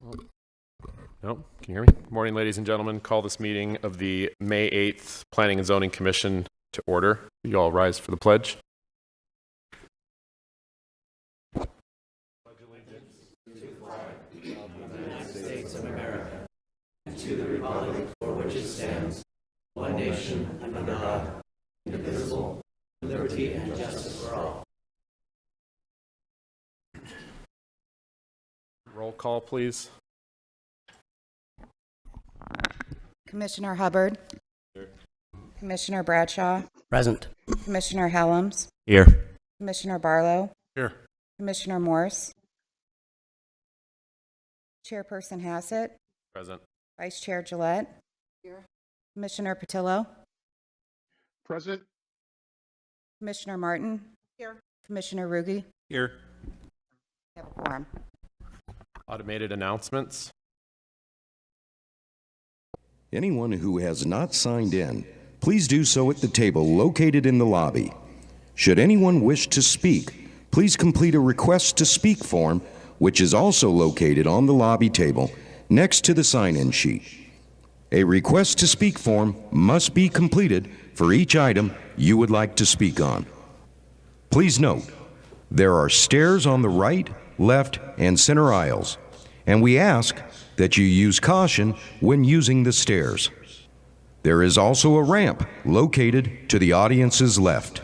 No, can you hear me? Morning, ladies and gentlemen. Call this meeting of the May 8th Planning and Zoning Commission to order. You all rise for the pledge. States of America, and to the republic for which it stands, one nation, under God, indivisible, with liberty and justice for all. Roll call, please. Commissioner Hubbard. Here. Commissioner Bradshaw. Present. Commissioner Helms. Here. Commissioner Barlow. Here. Commissioner Morse. Chairperson Hassett. Present. Vice Chair Gillette. Here. Commissioner Patillo. Present. Commissioner Martin. Here. Commissioner Ruge. Here. We have a quorum. Automated announcements. Anyone who has not signed in, please do so at the table located in the lobby. Should anyone wish to speak, please complete a request to speak form, which is also located on the lobby table next to the sign-in sheet. A request to speak form must be completed for each item you would like to speak on. Please note, there are stairs on the right, left, and center aisles, and we ask that you use caution when using the stairs. There is also a ramp located to the audience's left.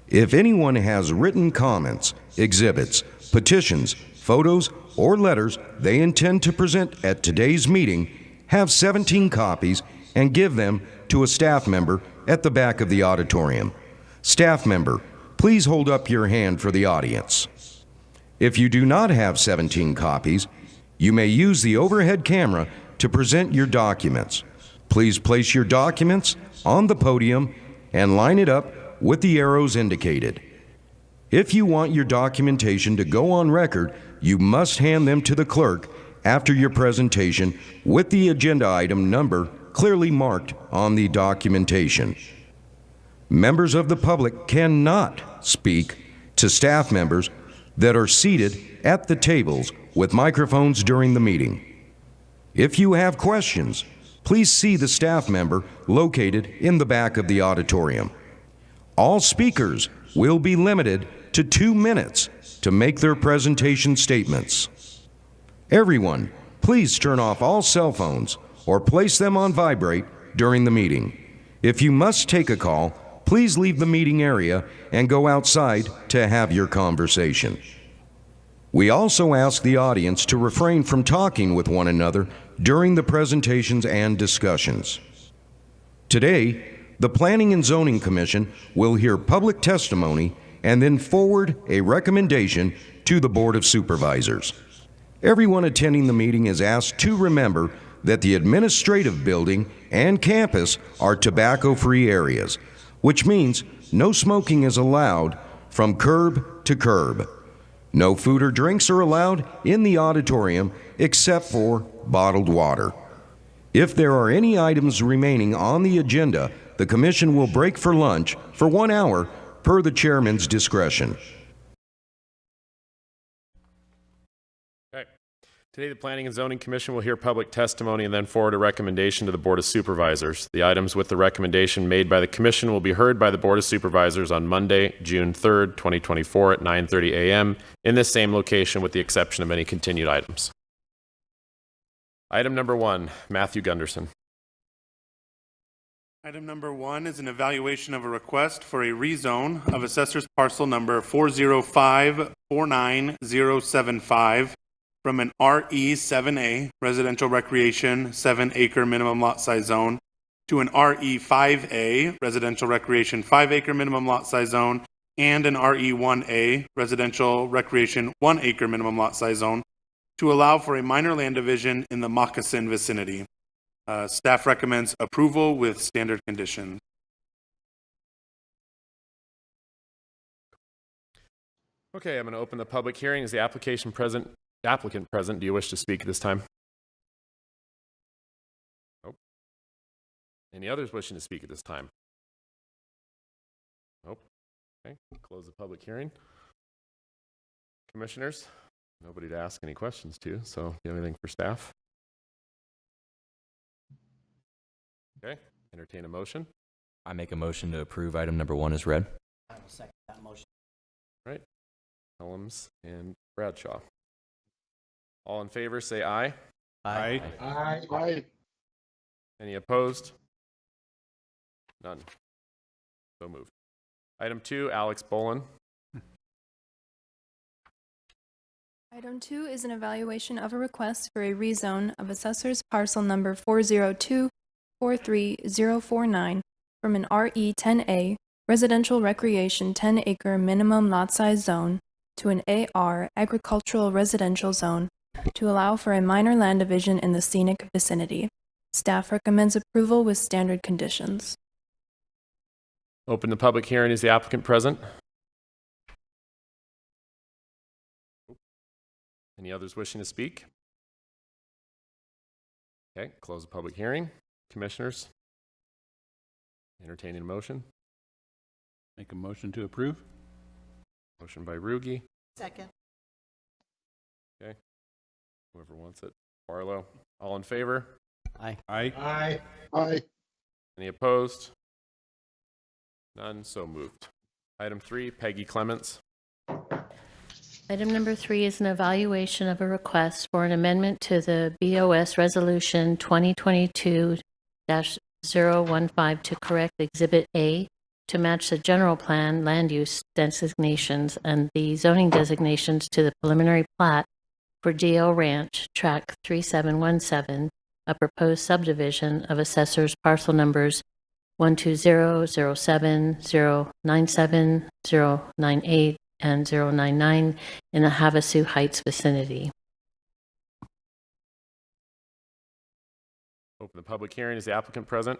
If anyone has written comments, exhibits, petitions, photos, or letters they intend to present at today's meeting, have 17 copies and give them to a staff member at the back of the auditorium. Staff member, please hold up your hand for the audience. If you do not have 17 copies, you may use the overhead camera to present your documents. Please place your documents on the podium and line it up with the arrows indicated. If you want your documentation to go on record, you must hand them to the clerk after your presentation with the agenda item number clearly marked on the documentation. Members of the public cannot speak to staff members that are seated at the tables with microphones during the meeting. If you have questions, please see the staff member located in the back of the auditorium. All speakers will be limited to 2 minutes to make their presentation statements. Everyone, please turn off all cell phones or place them on vibrate during the meeting. If you must take a call, please leave the meeting area and go outside to have your conversation. We also ask the audience to refrain from talking with one another during the presentations and discussions. Today, the Planning and Zoning Commission will hear public testimony and then forward a recommendation to the Board of Supervisors. Everyone attending the meeting is asked to remember that the administrative building and campus are tobacco-free areas, which means no smoking is allowed from curb to curb. No food or drinks are allowed in the auditorium except for bottled water. If there are any items remaining on the agenda, the Commission will break for lunch for 1 hour per the Chairman's discretion. Okay. Today, the Planning and Zoning Commission will hear public testimony and then forward a recommendation to the Board of Supervisors. The items with the recommendation made by the Commission will be heard by the Board of Supervisors on Monday, June 3rd, 2024 at 9:30 a.m. in this same location with the exception of any continued items. Item number 1, Matthew Gunderson. Item number 1 is an evaluation of a request for a rezone of assessor's parcel number 405-49075 from an RE7A residential recreation 7-acre minimum lot size zone to an RE5A residential recreation 5-acre minimum lot size zone and an RE1A residential recreation 1-acre minimum lot size zone to allow for a minor land division in the Moccasin vicinity. Staff recommends approval with standard conditions. Okay, I'm going to open the public hearing. Is the applicant present? Do you wish to speak at this time? Nope. Any others wishing to speak at this time? Nope. Okay, close the public hearing. Commissioners, Nobody to ask any questions to, so do you have anything for staff? Okay, entertain a motion. I make a motion to approve item number 1 as read. I will second that motion. Helms and Bradshaw. All in favor, say aye. Aye. Aye. Any opposed? None. So moved. Item 2, Alex Bolin. Item 2 is an evaluation of a request for a rezone of assessor's parcel number 402-43049 from an RE10A residential recreation 10-acre minimum lot size zone to an AR agricultural residential zone to allow for a minor land division in the scenic vicinity. Staff recommends approval with standard conditions. Open the public hearing. Is the applicant present? Any others wishing to speak? Okay, close the public hearing. Commissioners, entertaining a motion. Make a motion to approve. Motion by Ruge. Second. Whoever wants it. Barlow. All in favor? Aye. Aye. Aye. Any opposed? None. So moved. Item 3, Peggy Clements. Item number 3 is an evaluation of a request for an amendment to the BOS Resolution 2022-015 to correct Exhibit A to match the general plan land use designations and the zoning designations to the preliminary plat for DL Ranch, Tract 3717, a proposed subdivision of assessors parcel numbers 120, 07, 097, 098, and 099 in the Havasu Heights vicinity. Open the public hearing. Is the applicant present?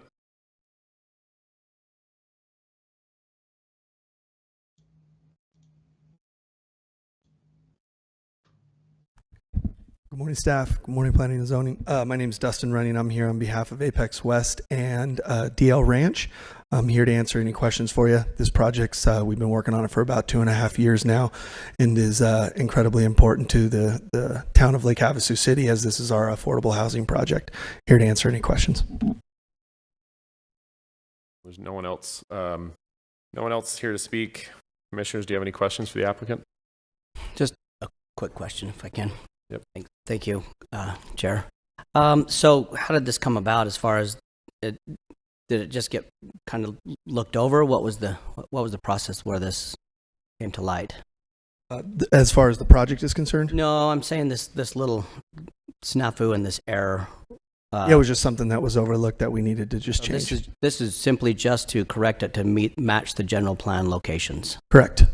Good morning, staff. Good morning, Planning and Zoning. My name is Dustin Running. I'm here on behalf of Apex West and DL Ranch. I'm here to answer any questions for you. This project's, we've been working on it for about 2.5 years now and is incredibly important to the town of Lake Havasu City, as this is our affordable housing project. Here to answer any questions. There's no one else. No one else here to speak. Commissioners, do you have any questions for the applicant? Just a quick question, if I can. Yep. Thank you, Chair. So how did this come about as far as did it just get kind of looked over? What was the process where this came to light? As far as the project is concerned? No, I'm saying this little snafu and this error. Yeah, it was just something that was overlooked that we needed to just so change. This is simply just to correct it to match the general plan locations. Correct.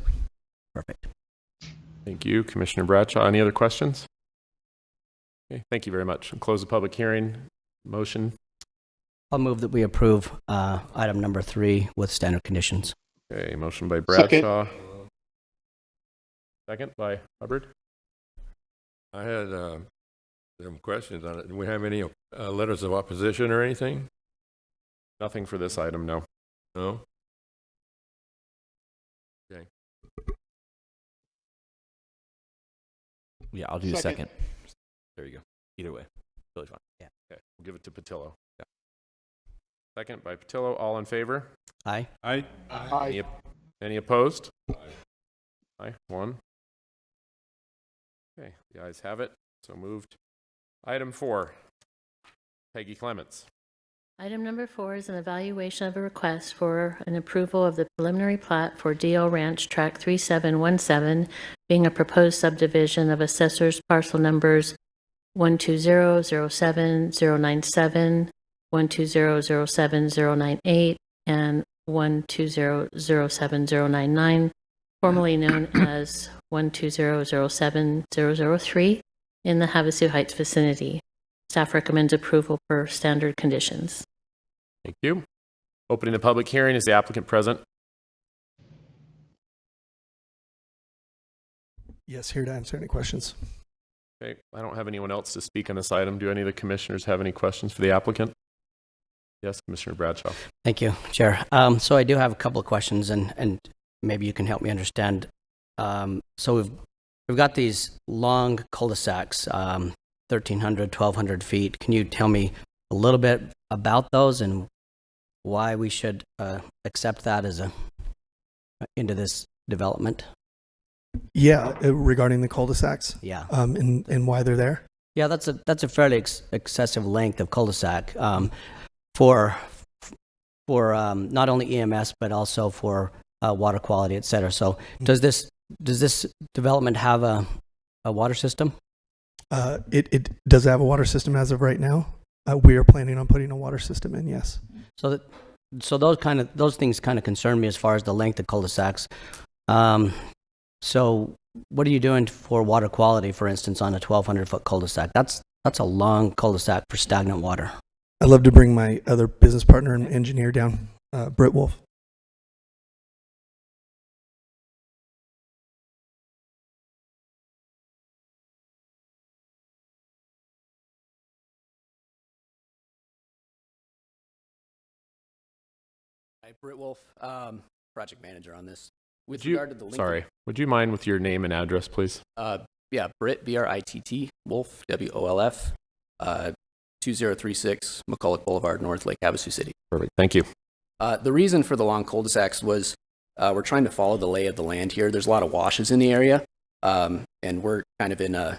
Perfect. Thank you, Commissioner Bradshaw. Any other questions? Okay, thank you very much. We'll close the public hearing. Motion. I'll move that we approve item number 3 with standard conditions. Okay, motion by Bradshaw. Second by Hubbard. I had some questions on it. Do we have any letters of opposition or anything? Nothing for this item, no. No? Okay. Yeah, I'll do the Second. second. There you go. Either way. Totally fine. Okay, we'll give it to Patillo. Yeah. Second by Patillo. All in favor? Aye. Aye. Aye. Any opposed? Aye. One. Okay, the ayes have it. So moved. Item 4, Peggy Clements. Item number 4 is an evaluation of a request for an approval of the preliminary plat for DL Ranch, Tract 3717, being a proposed subdivision of assessors parcel numbers 120, 07, 097, 120, 07, 098, and 120, 07, 099, formerly known as 120, 07, 003, in the Havasu Heights vicinity. Staff recommends approval per standard conditions. Thank you. Opening the public hearing. Is the applicant present? Yes, here to answer any questions. Okay, I don't have anyone else to speak on this item. Do any of the commissioners have any questions for the applicant? Yes, Commissioner Bradshaw. Thank you, Chair. So I do have a couple of questions, and maybe you can help me understand. So we've got these long cul-de-sacs, 1,300, 1,200 feet. Can you tell me a little bit about those and why we should accept that as into this development? Yeah, regarding the cul-de-sacs, Yeah. and why they're there. Yeah, that's a fairly excessive length of cul-de-sac for not only EMS but also for water quality, et cetera. So does this development have a water system? It does have a water system as of right now. We are planning on putting a water system in. Yes. So those things kind of concern me as far as the length of cul-de-sacs. So what are you doing for water quality, for instance, on a 1,200-foot cul-de-sac? That's a long cul-de-sac for stagnant water. I'd love to bring my other business partner and engineer down, Britt Wolf. Hi, Britt Wolf, project manager on this. With Would you, regard to the Lincoln, sorry, would you mind with your name and address, please? yeah, Britt, B-R-I-T-T, Wolf, W-O-L-F, 2036 McCulloch Boulevard, North Lake Havasu City. Perfect. Thank you. The reason for the long cul-de-sacs was we're trying to follow the lay of the land here. There's a lot of washes in the area, and we're kind of in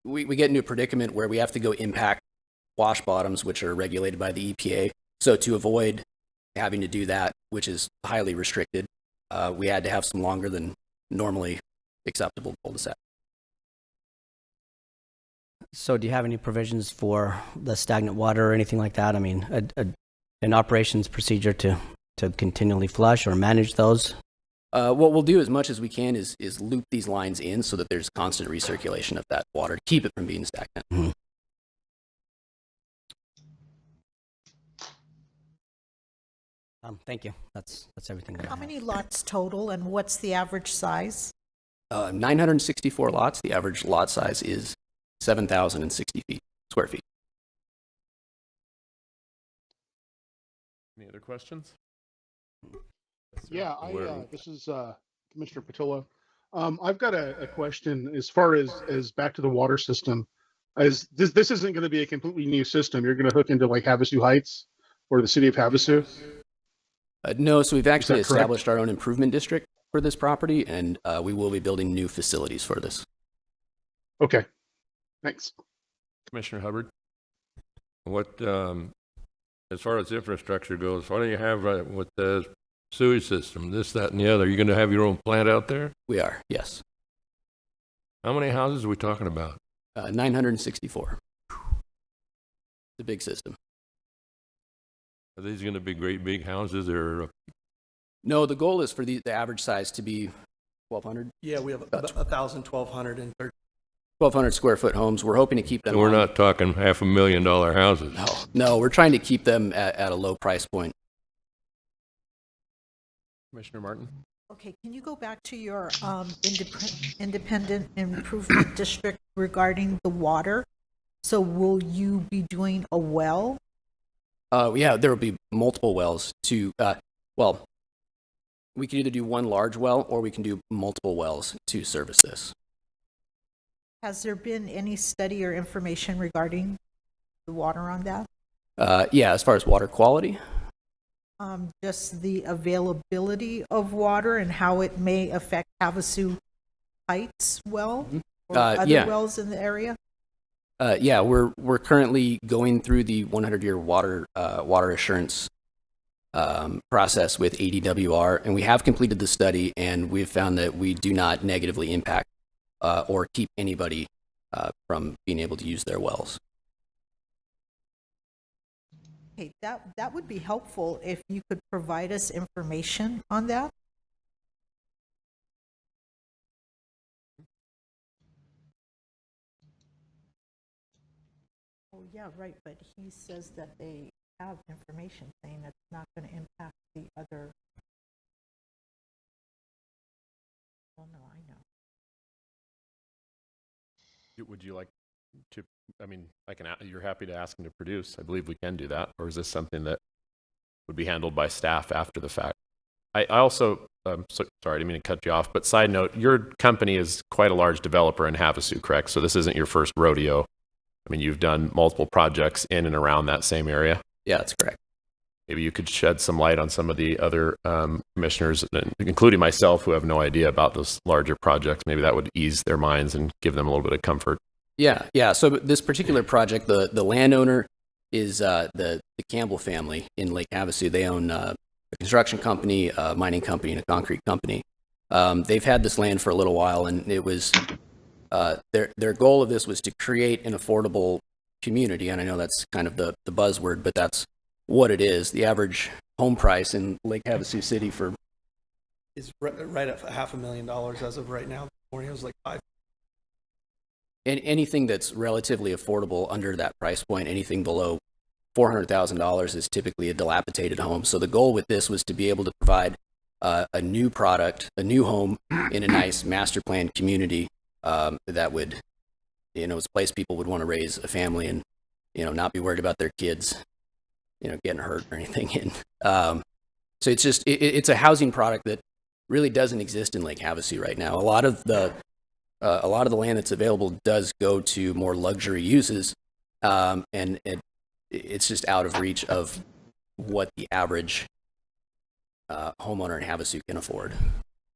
we get into a predicament where we have to go impact wash bottoms, which are regulated by the EPA. So to avoid having to do that, which is highly restricted, we had to have some longer than normally acceptable cul-de-sac. So do you have any provisions for the stagnant water or anything like that? I mean, an operations procedure to continually flush or manage those? What we'll do as much as we can is loop these lines in so that there's constant recirculation of that water to keep it from being stagnant. Mm-hmm. Thank you. That's everything. How many lots total, and what's the average size? 964 lots. The average lot size is 7,060 square feet. Any other questions? Yeah, this is Commissioner Patillo. I've got a question as far as back to the water system. As this isn't going to be a completely new system. You're going to hook into like Havasu Heights or the city of Havasu? No, so we've actually Is that correct? established our own improvement district for this property, and we will be building new facilities for this. Okay, thanks. Commissioner Hubbard? What, as far as infrastructure goes, why don't you have with the sewage system, this, that, and the other? You're going to have your own plant out there? We are, yes. How many houses are we talking about? 964. It's a big system. Are these going to be great big houses or? No, the goal is for the average size to be 1,200. Yeah, we have about 1,000, 1,200, and 1,200 square foot homes. We're hoping to keep them. We're on- not talking $500,000 houses. No, we're trying to keep them at a low price point. Commissioner Martin? Okay, can you go back to your independent improvement district regarding the water? So will you be doing a well? Yeah, there will be multiple wells to, well, we can either do one large well or we can do multiple wells to service this. Has there been any study or information regarding the water on that? Yeah, as far as water quality, Just the availability of water and how it may affect Havasu Heights well or other yeah. wells in the area? yeah, we're currently going through the 100-year water assurance process with ADWR, and we have completed the study, and we've found that we do not negatively impact or keep anybody from being able to use their wells. Okay, that would be helpful if you could provide us information on that. Oh, yeah, right, but he says that they have information saying it's not going to impact the other. Oh, no, I know. Would you like to, I mean, you're happy to ask him to produce. I believe we can do that. Or is this something that would be handled by staff after the fact? I also sorry, I didn't mean to cut you off, but side note, your company is quite a large developer in Havasu, correct? So this isn't your first rodeo. I mean, you've done multiple projects in and around that same area. Yeah, that's correct. Maybe you could shed some light on some of the other commissioners, including myself, who have no idea about those larger projects. Maybe that would ease their minds and give them a little bit of comfort. Yeah. So this particular project, the landowner is the Campbell family in Lake Havasu. They own a construction company, a mining company, and a concrete company. They've had this land for a little while, and it was their goal of this was to create an affordable community. And I know that's kind of the buzzword, but that's what it is. The average home price in Lake Havasu City Is right at $500,000 as of right now. It was like $5. and anything that's relatively affordable under that price point, anything below $400,000 is typically a dilapidated home. So the goal with this was to be able to provide a new product, a new home in a nice master planned community that would, is a place people would want to raise a family and, not be worried about their kids, getting hurt or anything. And so it's just, it's a housing product that really doesn't exist in Lake Havasu right now. A lot of the land that's available does go to more luxury uses, and it's just out of reach of what the average homeowner in Havasu can afford.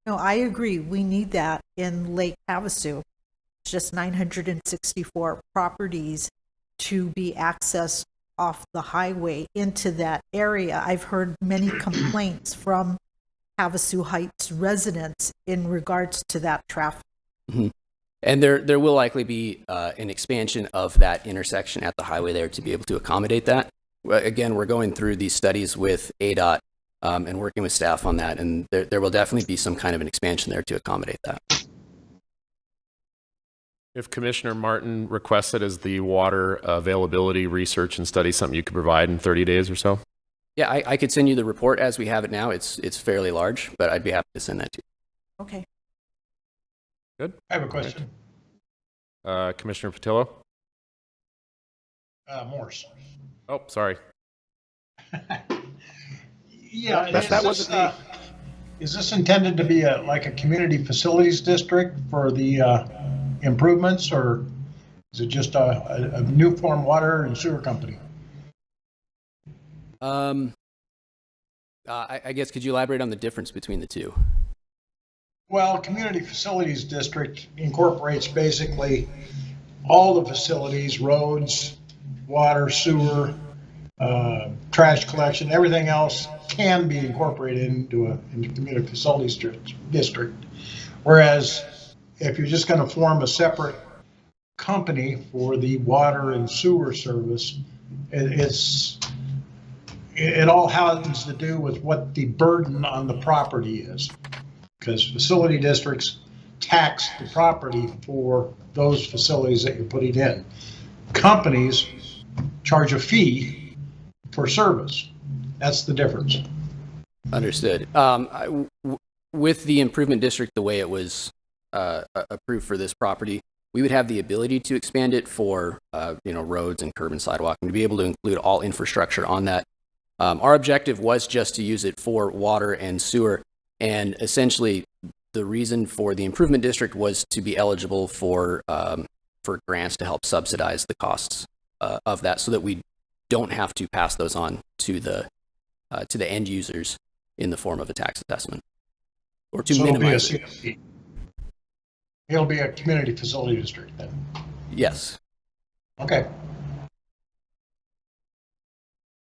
No, I agree. We need that in Lake Havasu. It's just 964 properties to be accessed off the highway into that area. I've heard many complaints from Havasu Heights residents in regards to that traffic. Mm-hmm. And there will likely be an expansion of that intersection at the highway there to be able to accommodate that. Again, we're going through these studies with ADOT and working with staff on that, and there will definitely be some kind of an expansion there to accommodate that. If Commissioner Martin requests it, is the water availability research and study something you could provide in 30 days or so? Yeah, I could send you the report as we have it now. It's fairly large, but I'd be happy to send that to you. Okay. Good. I have a question. Commissioner Patillo? Morse. Oh, sorry. Yeah, is this intended to be like a community facilities district for the improvements, or is it just a new form water and sewer company? I guess, could you elaborate on the difference between the two? Well, community facilities district incorporates basically all the facilities, roads, water, sewer, trash collection, everything else can be incorporated into a community facilities district. Whereas if you're just going to form a separate company for the water and sewer service, it all has to do with what the burden on the property is. Because facility districts tax the property for those facilities that you're putting in. Companies charge a fee for service. That's the difference. Understood. With the improvement district, the way it was approved for this property, we would have the ability to expand it for roads and curb and sidewalk, and to be able to include all infrastructure on that. Our objective was just to use it for water and sewer, and essentially the reason for the improvement district was to be eligible for grants to help subsidize the costs of that, so that we don't have to pass those on to the end users in the form of a tax assessment, or to minimize it. It'll be a community facility district then? Yes. Okay.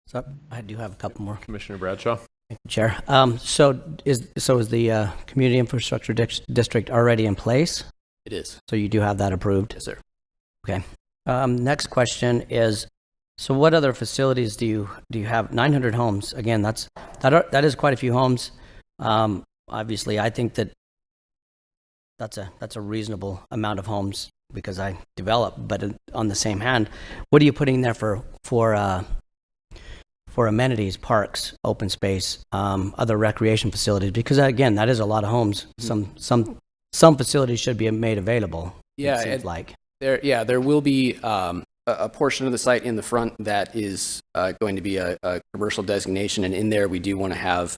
So I do have a couple more. Commissioner Bradshaw? Thank you, Chair. So is the community infrastructure district already in place? It is. So you do have that approved? Yes, sir. Okay. Next question is, so what other facilities do you have? 900 homes. Again, that is quite a few homes. Obviously, I think that's a reasonable amount of homes because I develop. But on the same hand, what are you putting there for amenities, parks, open space, other recreation facilities? Because again, that is a lot of homes. Some facilities should be made available. Yeah, it seems like there will be a portion of the site in the front that is going to be a commercial designation, and in there we do want to have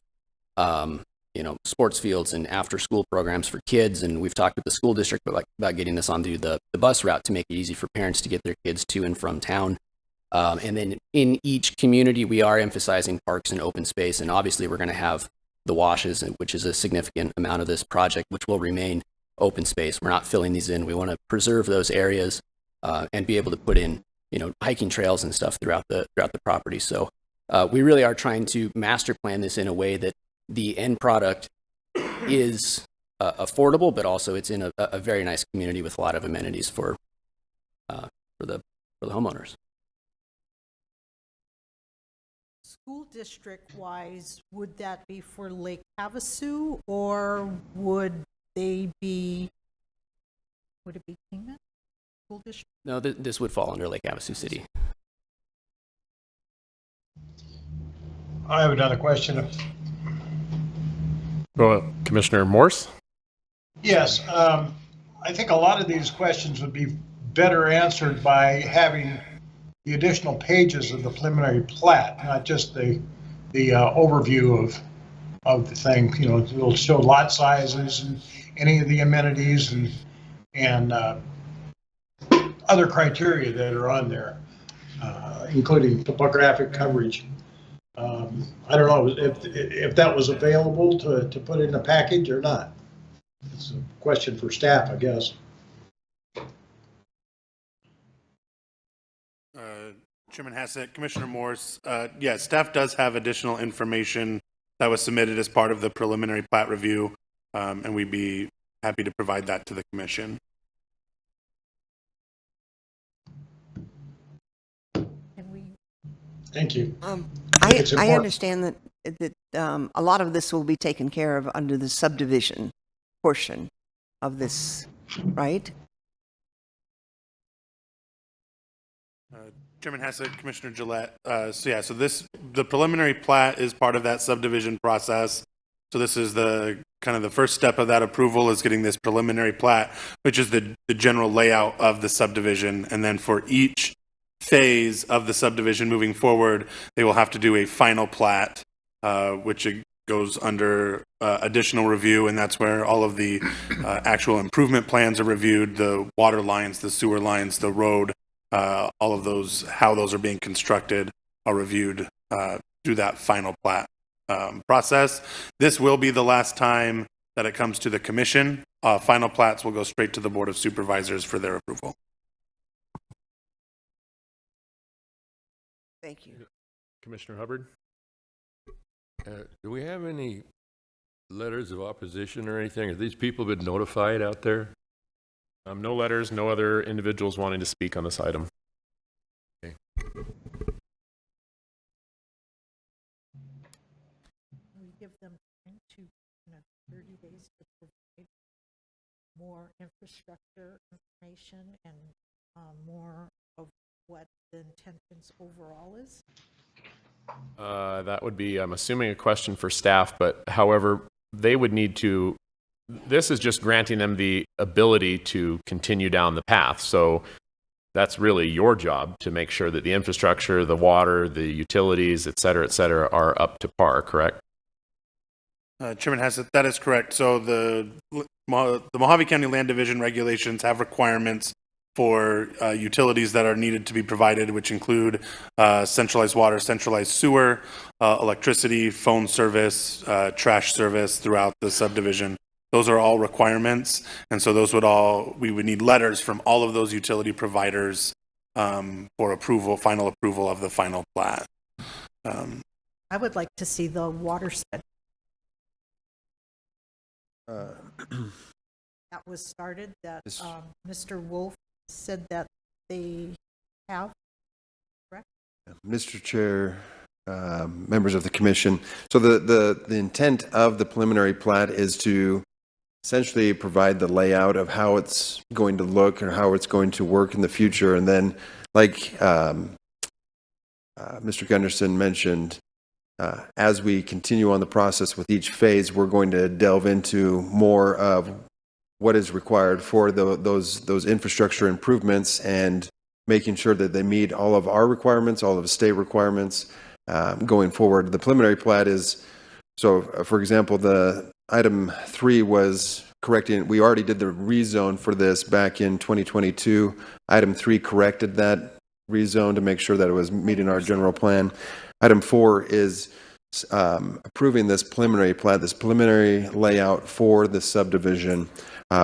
sports fields and after school programs for kids. And we've talked with the school district about getting this onto the bus route to make it easy for parents to get their kids to and from town. And then in each community, we are emphasizing parks and open space. And obviously, we're going to have the washes, which is a significant amount of this project, which will remain open space. We're not filling these in. We want to preserve those areas and be able to put in, hiking trails and stuff throughout the property. So we really are trying to master plan this in a way that the end product is affordable, but also it's in a very nice community with a lot of amenities for the homeowners. School district wise, would that be for Lake Havasu, or would it be Kingman School District? No, this would fall under Lake Havasu City. I have another question. Well, Commissioner Morse? Yes, I think a lot of these questions would be better answered by having the additional pages of the preliminary plat, not just the overview of the thing. It'll show lot sizes and any of the amenities and other criteria that are on there, including topographic coverage. I don't know if that was available to put in a package or not. It's a question for staff, I guess. Chairman Hassett, Commissioner Morse, yeah, staff does have additional information that was submitted as part of the preliminary plat review, and we'd be happy to provide that to the commission. Thank you. I understand that a lot of this will be taken care of under the subdivision portion of this, right? Chairman Hassett, Commissioner Gillette. So the preliminary plat is part of that subdivision process. So this is the first step of that approval is getting this preliminary plat, which is the general layout of the subdivision. And then for each phase of the subdivision moving forward, they will have to do a final plat, which goes under additional review, and that's where all of the actual improvement plans are reviewed, the water lines, the sewer lines, the road, all of those, how those are being constructed are reviewed through that final plat process. This will be the last time that it comes to the commission. Final plats will go straight to the Board of Supervisors for their approval. Thank you. Commissioner Hubbard? Do we have any letters of opposition or anything? Have these people been notified out there? No letters, no other individuals wanting to speak on this item. Okay. We give them time to 30 days to provide more infrastructure information and more of what the intentions overall is? That would be, I'm assuming, a question for staff, but however, they would need to, this is just granting them the ability to continue down the path. So that's really your job to make sure that the infrastructure, the water, the utilities, et cetera, are up to par, correct? Chairman Hassett, that is correct. So the Mojave County Land Division regulations have requirements for utilities that are needed to be provided, which include centralized water, centralized sewer, electricity, phone service, trash service throughout the subdivision. Those are all requirements, and so we would need letters from all of those utility providers for approval, final approval of the final plat. I would like to see the water study. That was started, that Mr. Wolf said that they have, correct? Mr. Chair, members of the commission. So the intent of the preliminary plat is to essentially provide the layout of how it's going to look and how it's going to work in the future. And then, like Mr. Gunderson mentioned, as we continue on the process with each phase, we're going to delve into more of what is required for those infrastructure improvements and making sure that they meet all of our requirements, all of the state requirements going forward. The preliminary plat is So, for example, the item 3 was correcting, we already did the rezone for this back in 2022. Item 3 corrected that rezone to make sure that it was meeting our general plan. Item 4 is approving this preliminary plat, this preliminary layout for the subdivision.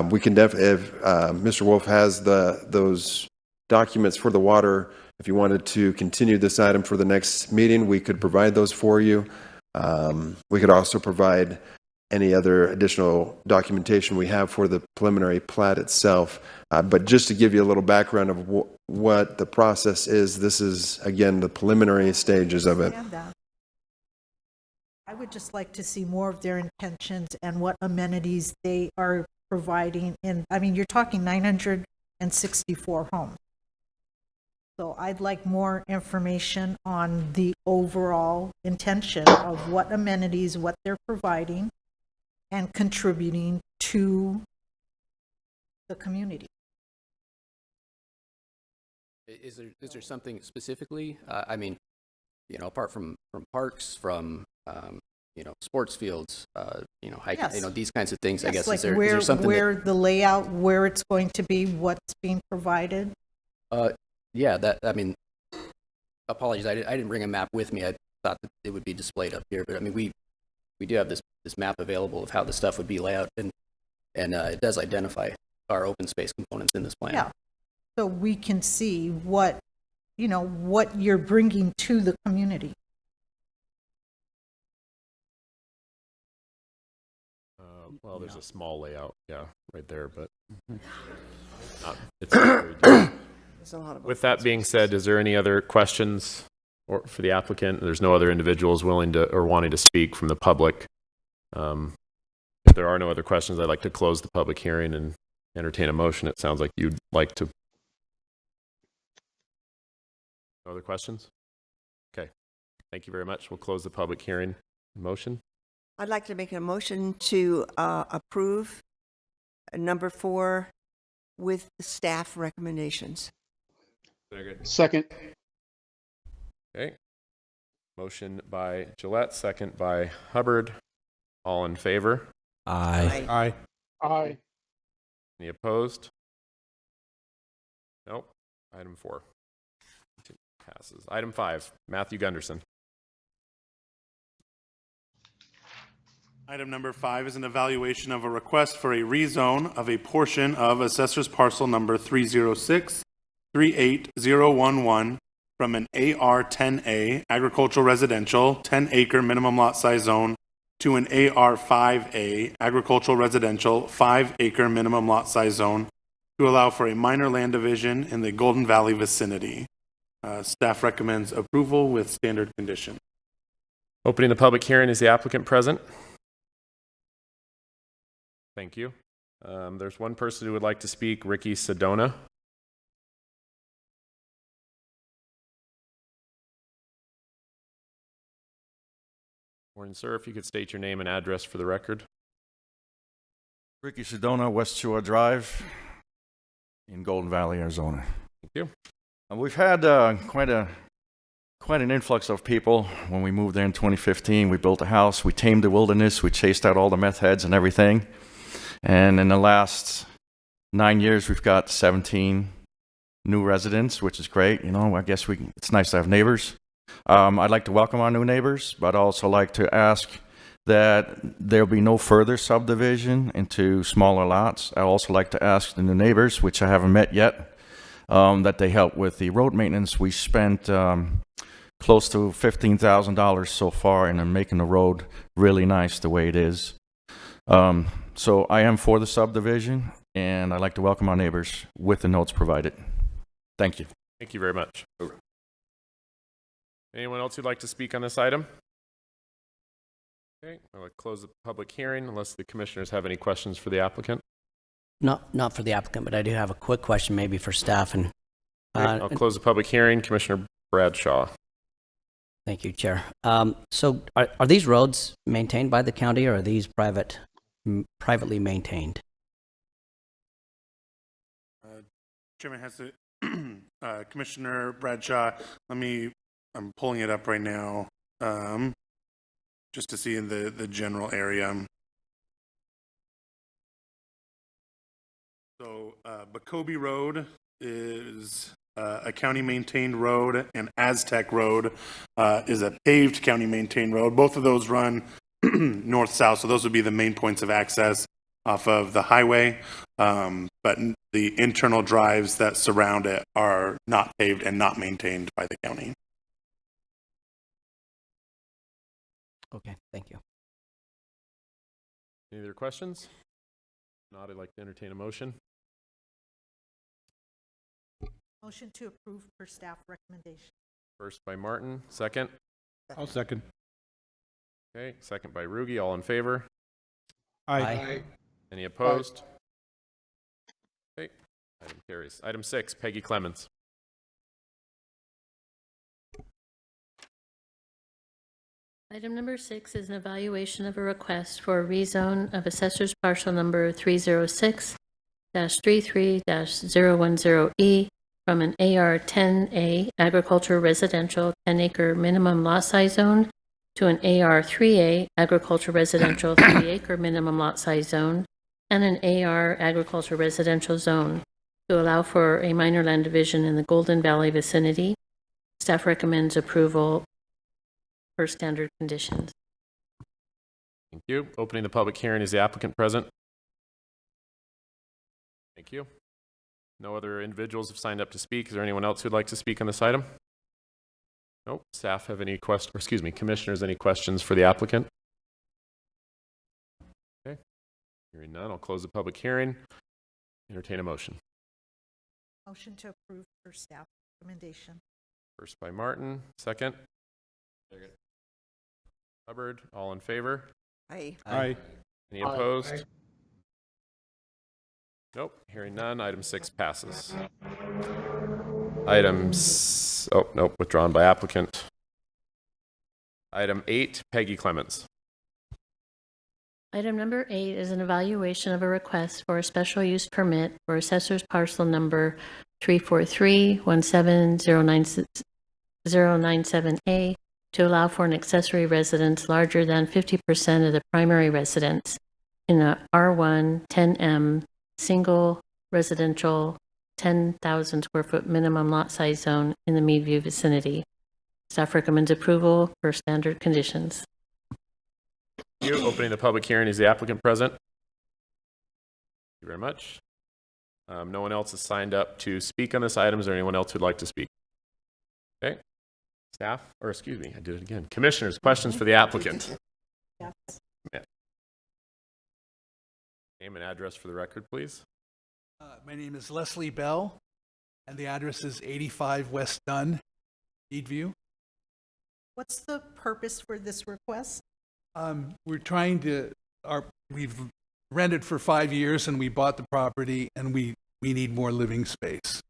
We can definitely, if Mr. Wolf has those documents for the water, if you wanted to continue this item for the next meeting, we could provide those for you. We could also provide any other additional documentation we have for the preliminary plat itself. But just to give you a little background of what the process is, this is, again, the preliminary stages of it. I would just like to see more of their intentions and what amenities they are providing. And I mean, you're talking 964 homes. So I'd like more information on the overall intention of what amenities, what they're providing and contributing to the community. Is there something specifically? I mean, you know, apart from parks, from you know, sports fields, you know, hiking, Yes. you know, these kinds of things. I Yes, guess like is there something where the layout, where it's going to be, what's being provided? Yeah, that, I mean, apologies, I didn't bring a map with me. I thought that it would be displayed up here, but I mean, we do have this map available of how the stuff would be laid out, and it does identify our open space components in this plan. Yeah. So we can see what, you know, what you're bringing to the community. Well, there's a small layout, yeah, right there, but it's not very deep. With that being said, is there any other questions for the applicant? There's no other individuals willing to or wanting to speak from the public. If there are no other questions, I'd like to close the public hearing and entertain a motion. It sounds like you'd like to. No other questions? Okay. Thank you very much. We'll close the public hearing. Motion? I'd like to make a motion to approve number 4 with the staff recommendations. Second. Okay. Motion by Gillette, second by Hubbard. All in favor? Aye. Aye. Aye. Any opposed? Nope. Item 4 passes. Item 5, Matthew Gunderson. Item number 5 is an evaluation of a request for a rezone of a portion of Assessor's Parcel number 306-38011 from an AR-10A Agricultural Residential 10-acre minimum lot size zone to an AR-5A Agricultural Residential 5-acre minimum lot size zone to allow for a minor land division in the Golden Valley vicinity. Staff recommends approval with standard conditions. Opening the public hearing, is the applicant present? Thank you. There's one person who would like to speak, Ricky Sedona. Morning, sir. If you could state your name and address for the record. Ricky Sedona, West Shore Drive in Golden Valley, Arizona. Thank you. We've had quite an influx of people. When we moved there in 2015, we built a house, we tamed the wilderness, we chased out all the meth heads and everything. And in the last 9 years, we've got 17 new residents, which is great. You know, I guess it's nice to have neighbors. I'd like to welcome our new neighbors, but I'd also like to ask that there'll be no further subdivision into smaller lots. I'd also like to ask the new neighbors, which I haven't met yet, that they help with the road maintenance. We spent close to $15,000 so far in making the road really nice the way it is. So I am for the subdivision, and I'd like to welcome our neighbors with the notes provided. Thank you. Thank you very much. Anyone else who'd like to speak on this item? Okay, I'll close the public hearing unless the commissioners have any questions for the applicant. Not for the applicant, but I do have a quick question maybe for staff. And I'll close the public hearing. Commissioner Bradshaw. Thank you, Chair. So are these roads maintained by the county, or are these privately maintained? Chairman has to, Commissioner Bradshaw, I'm pulling it up right now. just to see in the general area. So Bacobi Road is a county-maintained road, and Aztec Road is a paved county-maintained road. Both of those run north-south, so those would be the main points of access off of the highway. But the internal drives that surround it are not paved and not maintained by the county. Okay, thank you. Any other questions? If not, I'd like to entertain a motion. Motion to approve per staff recommendation. First by Martin, second. I'll second. Okay, second by Rugi. All in favor? Aye. Any opposed? Okay, item carries. Item 6, Peggy Clemens. Item number 6 is an evaluation of a request for a rezone of assessor's parcel number 306-33-010E from an AR-10A agriculture residential 10-acre minimum lot size zone to an AR-3A agriculture residential 3-acre minimum lot size zone and an AR agriculture residential zone to allow for a minor land division in the Golden Valley vicinity. Staff recommends approval per standard conditions. Thank you. Opening the public hearing. Is the applicant present? Thank you. No other individuals have signed up to speak. Is there anyone else who'd like to speak on this item? Nope. Staff have any questions, excuse me, commissioners, any questions for the applicant? Okay. Hearing none, I'll close the public hearing. Entertain a motion. Motion to approve per staff recommendation. First by Martin, second. Hubbard, all in favor? Aye. Aye. Any opposed? Nope. Hearing none, item 6 passes. Oh, nope, withdrawn by applicant. Item 8, Peggy Clemens. Item number 8 is an evaluation of a request for a special use permit for assessor's parcel number 343-17097A to allow for an accessory residence larger than 50% of the primary residence in a R1 10M single residential 10,000 square foot minimum lot size zone in the Meadview vicinity. Staff recommends approval per standard conditions. Thank you. Opening the public hearing. Is the applicant present? Thank you very much. No one else has signed up to speak on this item. Is there anyone else who'd like to speak? Okay. Staff, or excuse me, I did it again. Commissioners, questions for the applicant? Yes. Yeah. Name and address for the record, please. My name is Leslie Bell, and the address is 85 West Dunn, Meadview. What's the purpose for this request? We're trying to, we've rented for 5 years and we bought the property and we need more living space.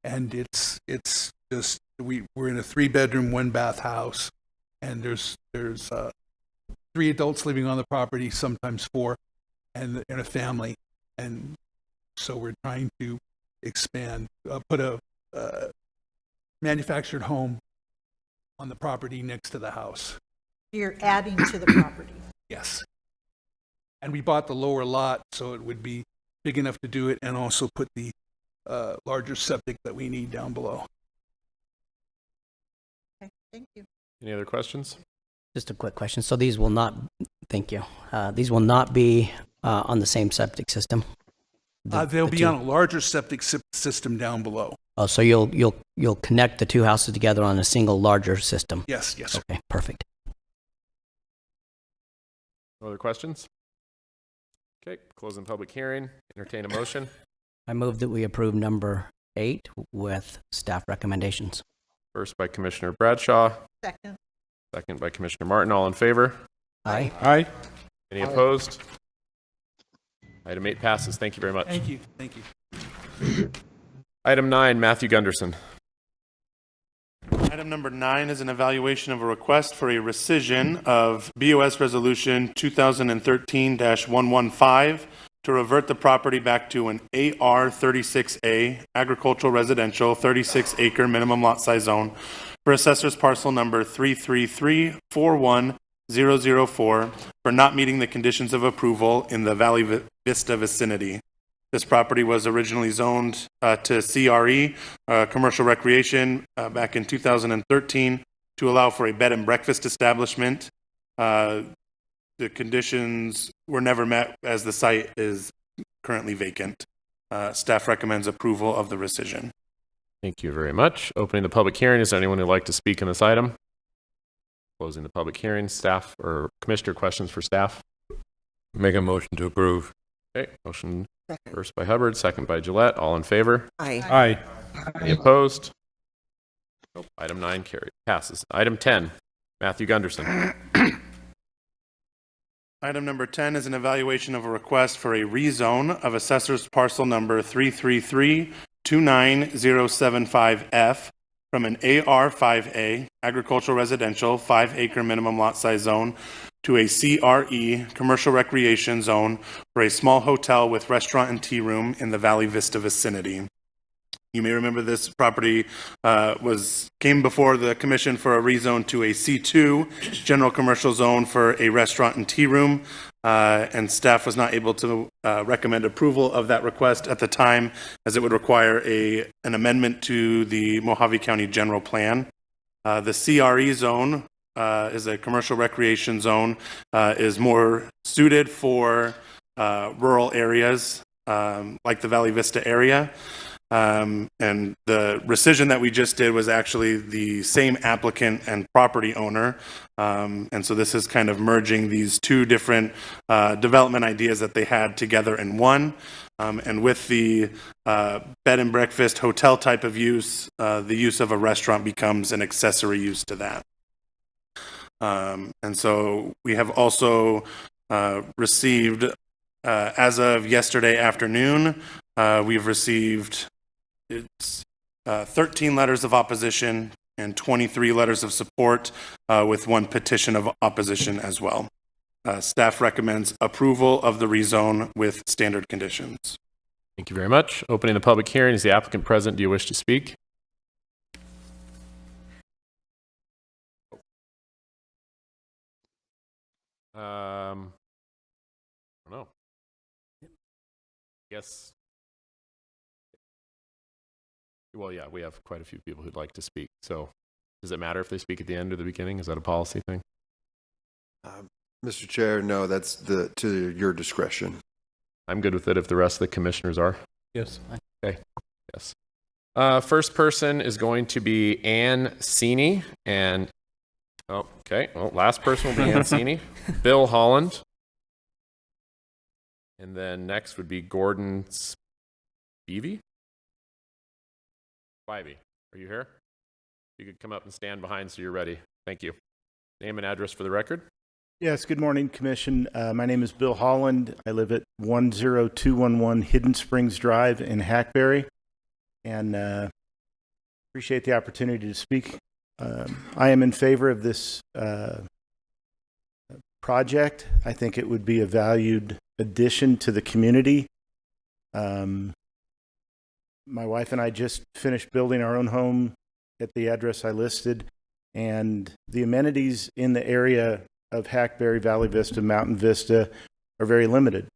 And it's just, we're in a 3-bedroom, 1-bath house, and there's 3 adults living on the property, sometimes 4, and a family. And so we're trying to expand, put a manufactured home on the property next to the house. You're adding to the property. Yes. And we bought the lower lot, so it would be big enough to do it and also put the larger septic that we need down below. Okay, thank you. Any other questions? Just a quick question. So these will not, thank you. These will not be on the same septic system? They'll be on a larger septic system down below. Oh, so you'll connect the 2 houses together on a single larger system? Yes, yes. Okay, perfect. No other questions? Okay, closing public hearing. Entertain a motion. I move that we approve number 8 with staff recommendations. First by Commissioner Bradshaw. Second. Second by Commissioner Martin. All in favor? Aye. Aye. Any opposed? Item 8 passes. Thank you very much. Thank you. Thank you. Item 9, Matthew Gunderson. Item number 9 is an evaluation of a request for a rescission of BOS Resolution 2013-115 to revert the property back to an AR 36A agricultural residential 36-acre minimum lot size zone for assessor's parcel number 33341 004 for not meeting the conditions of approval in the Valley Vista vicinity. This property was originally zoned to CRE, commercial recreation, back in 2013 to allow for a bed and breakfast establishment. The conditions were never met as the site is currently vacant. Staff recommends approval of the rescission. Thank you very much. Opening the public hearing. Is there anyone who'd like to speak on this item? Closing the public hearing. Staff or Commissioner questions for staff? Make a motion to approve. Okay, motion first by Hubbard, second by Gillette. All in favor? Aye. Any opposed? Nope. Item 9 carried. Passes. Item 10, Matthew Gunderson. Item number 10 is an evaluation of a request for a rezone of assessor's parcel number 333-29075F from an AR5A, agricultural residential, 5-acre minimum lot size zone, to a CRE, commercial recreation zone, for a small hotel with restaurant and tea room in the Valley Vista vicinity. You may remember this property came before the commission for a rezone to a C2 general commercial zone for a restaurant and tea room, and staff was not able to recommend approval of that request at the time, as it would require an amendment to the Mojave County General Plan. The CRE zone is a commercial recreation zone, is more suited for rural areas like the Valley Vista area. And the rescission that we just did was actually the same applicant and property owner. And so this is kind of merging these two different development ideas that they had together in one. And with the bed and breakfast hotel type of use, the use of a restaurant becomes an accessory use to that. And so we have also received, as of yesterday afternoon, we've received 13 letters of opposition and 23 letters of support, with 1 petition of opposition as well. Staff recommends approval of the rezone with standard conditions. Thank you very much. Opening the public hearing. Is the applicant present? Do you wish to speak? I don't know. Yes. Well, yeah, we have quite a few people who'd like to speak. So does it matter if they speak at the end or the beginning? Is that a policy thing? Mr. Chair, no, that's to your discretion. I'm good with it if the rest of the commissioners are. Yes. Okay. Yes. First person is going to be Ann Seeney, and okay. Well, last person will be Ann Seeney. Bill Holland. And then next would be Gordon Spivey. Spivey, are you here? You could come up and stand behind so you're ready. Thank you. Name and address for the record. Yes, good morning, Commission. My name is Bill Holland. I live at 10211 Hidden Springs Drive in Hackberry, and appreciate the opportunity to speak. I am in favor of this project. I think it would be a valued addition to the community. My wife and I just finished building our own home at the address I listed, and the amenities in the area of Hackberry, Valley Vista, Mountain Vista are very limited.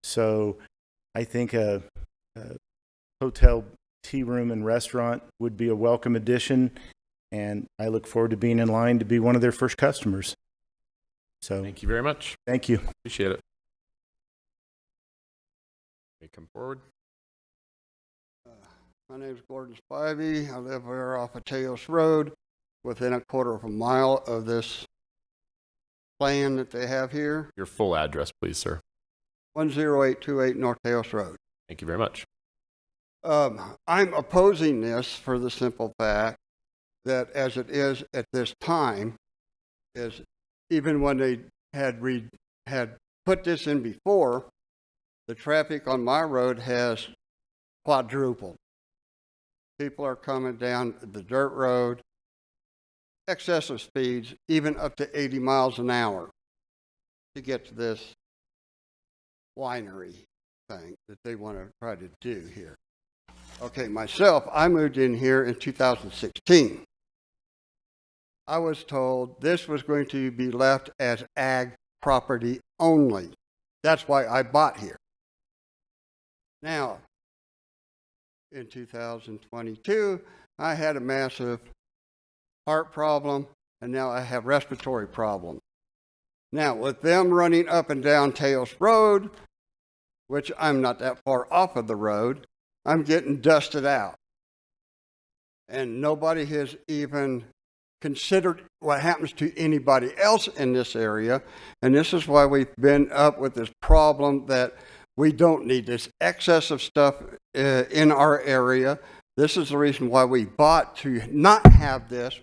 So I think a hotel, tea room, and restaurant would be a welcome addition, and I look forward to being in line to be one of their first customers. So thank you very much. Thank you. Appreciate it. May come forward. My name is Gordon Spivey. I live here off of Teos Road, within a quarter of a mile of this plan that they have here. Your full address, please, sir. 10828 North Teos Road. Thank you very much. I'm opposing this for the simple fact that as it is at this time, is even when they had put this in before, the traffic on my road has quadrupled. People are coming down the dirt road, excessive speeds, even up to 80 miles an hour to get to this winery thing that they want to try to do here. Okay, myself, I moved in here in 2016. I was told this was going to be left as ag property only. That's why I bought here. Now, in 2022, I had a massive heart problem, and now I have respiratory problems. Now, with them running up and down Tails Road, which I'm not that far off of the road, I'm getting dusted out. And nobody has even considered what happens to anybody else in this area. And this is why we've been up with this problem that we don't need this excess of stuff in our area. This is the reason why we bought to not have this,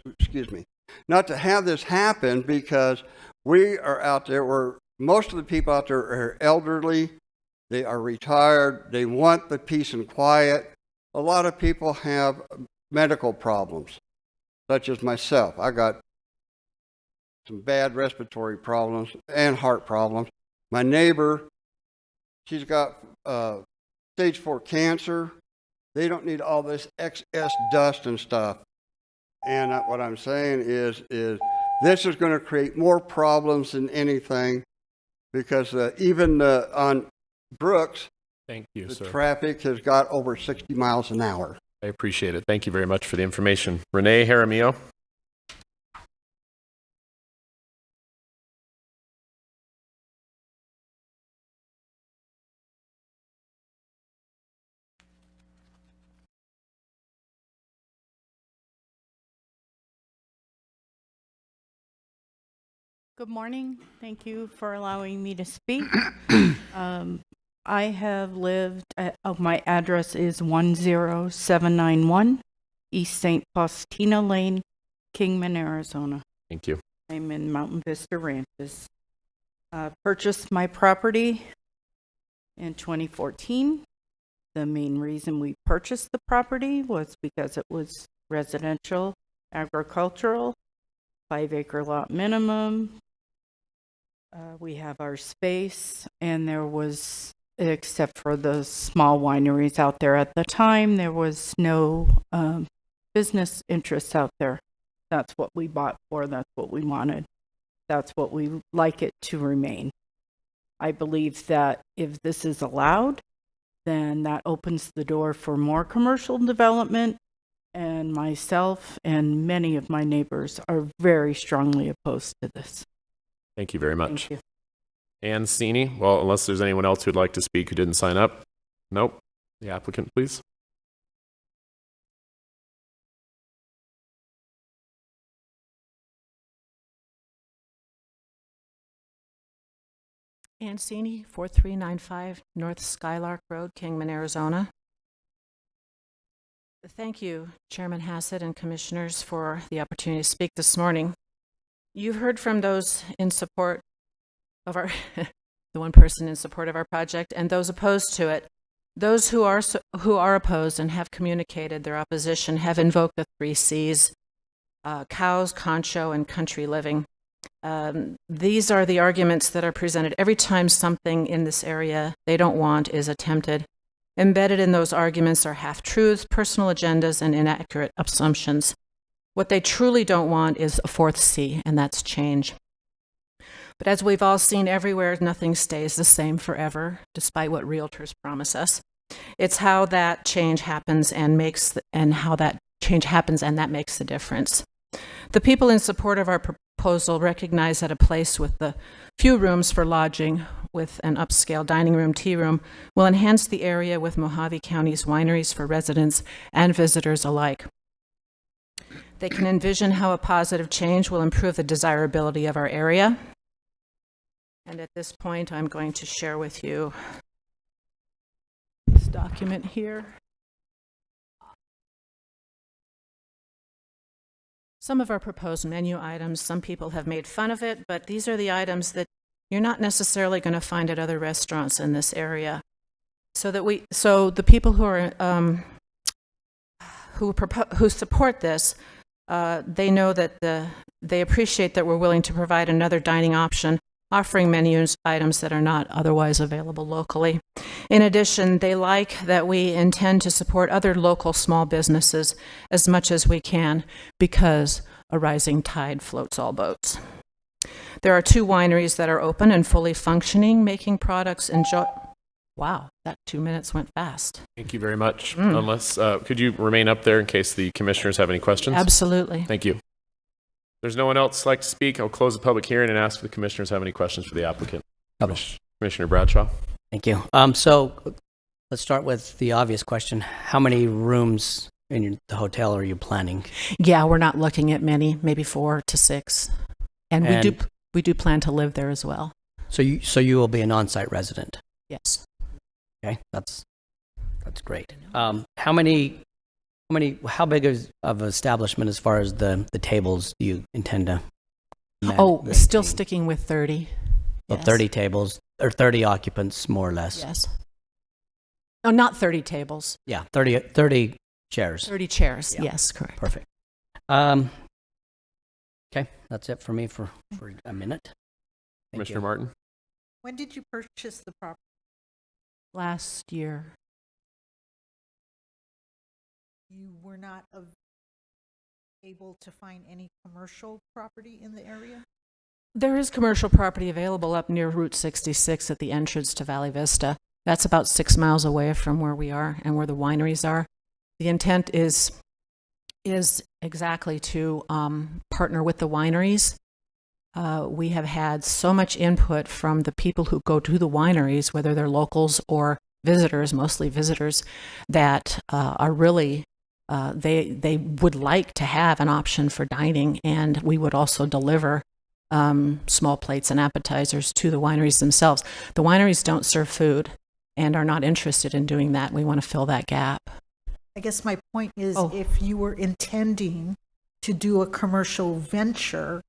not to have this happen, because we are out there where most of the people out there are elderly, they are retired, they want the peace and quiet. A lot of people have medical problems, such as myself. I got some bad respiratory problems and heart problems. My neighbor, she's got stage 4 cancer. They don't need all this excess dust and stuff. And what I'm saying is this is going to create more problems than anything, because even on Brooks, Thank you, the sir. traffic has got over 60 miles an hour. I appreciate it. Thank you very much for the information. Renee Jaramillo. Good morning. Thank you for allowing me to speak. I have lived my address is 10791 East St. Faustina Lane, Kingman, Arizona. Thank you. I'm in Mountain Vista Ranches. Purchased my property in 2014. The main reason we purchased the property was because it was residential, agricultural, 5-acre lot minimum. We have our space, and there was, except for the small wineries out there at the time, there was no business interests out there. That's what we bought for. That's what we wanted. That's what we like it to remain. I believe that if this is allowed, then that opens the door for more commercial development, and myself and many of my neighbors are very strongly opposed to this. Thank you very much. Thank you. Ann Sini. Well, unless there's anyone else who'd like to speak who didn't sign up. Nope. The applicant, please. Ancini, 4395 North Skylark Road, Kingman, Arizona. Thank you, Chairman Hassett and Commissioners, for the opportunity to speak this morning. You've heard from those in support of our, the one person in support of our project, and those opposed to it. Those who are opposed and have communicated their opposition have invoked the 3 C's, cows, concho, and country living. These are the arguments that are presented every time something in this area they don't want is attempted. Embedded in those arguments are half-truths, personal agendas, and inaccurate assumptions. What they truly don't want is a 4th C, and that's change. But as we've all seen everywhere, nothing stays the same forever, despite what realtors promise us. It's how that change happens and how that change happens, and that makes the difference. The people in support of our proposal recognize that a place with the few rooms for lodging, with an upscale dining room, tea room, will enhance the area with Mojave County's wineries for residents and visitors alike. They can envision how a positive change will improve the desirability of our area. And at this point, I'm going to share with you this document here. Some of our proposed menu items, some people have made fun of it, but these are the items that you're not necessarily going to find at other restaurants in this area. So the people who are who support this, they know that they appreciate that we're willing to provide another dining option, offering menu items that are not otherwise available locally. In addition, they like that we intend to support other local small businesses as much as we can, because a rising tide floats all boats. There are 2 wineries that are open and fully functioning, making products Wow, that 2 minutes went fast. Thank you very much. Unless, could you remain up there in case the commissioners have any questions? Absolutely. Thank you. If there's no one else like to speak, I'll close the public hearing and ask if the commissioners have any questions for the applicant. Commissioner Bradshaw. Thank you. So let's start with the obvious question. How many rooms in the hotel are you planning? Yeah, we're not looking at many, maybe 4 to 6. And we do plan to live there as well. So you will be an on-site resident? Yes. Okay, that's great. How big of an establishment as far as the tables do you intend to Still sticking with 30. So Yes. 30 tables, or 30 occupants, more or less? Yes. No, not 30 tables. Yeah, 30 chairs. 30 chairs, Yeah. yes, correct. Perfect. Okay, that's it for me for a minute. Thank Commissioner you. Martin. When did you purchase the property? Last year. You were not able to find any commercial property in the area? There is commercial property available up near Route 66 at the entrance to Valley Vista. That's about 6 miles away from where we are and where the wineries are. The intent is exactly to partner with the wineries. We have had so much input from the people who go to the wineries, whether they're locals or visitors, mostly visitors, that are really, they would like to have an option for dining, and we would also deliver small plates and appetizers to the wineries themselves. The wineries don't serve food and are not interested in doing that. We want to fill that gap. I guess my point is, if you were intending to do a commercial venture,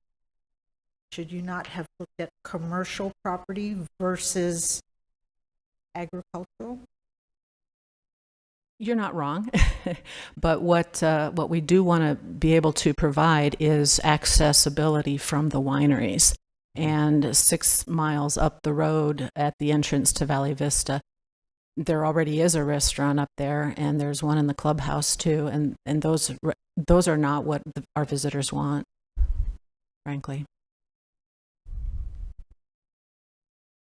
should you not have looked at commercial property versus agricultural? You're not wrong, but what we do want to be able to provide is accessibility from the wineries. And 6 miles up the road at the entrance to Valley Vista, there already is a restaurant up there, and there's one in the clubhouse too. And those are not what our visitors want, frankly.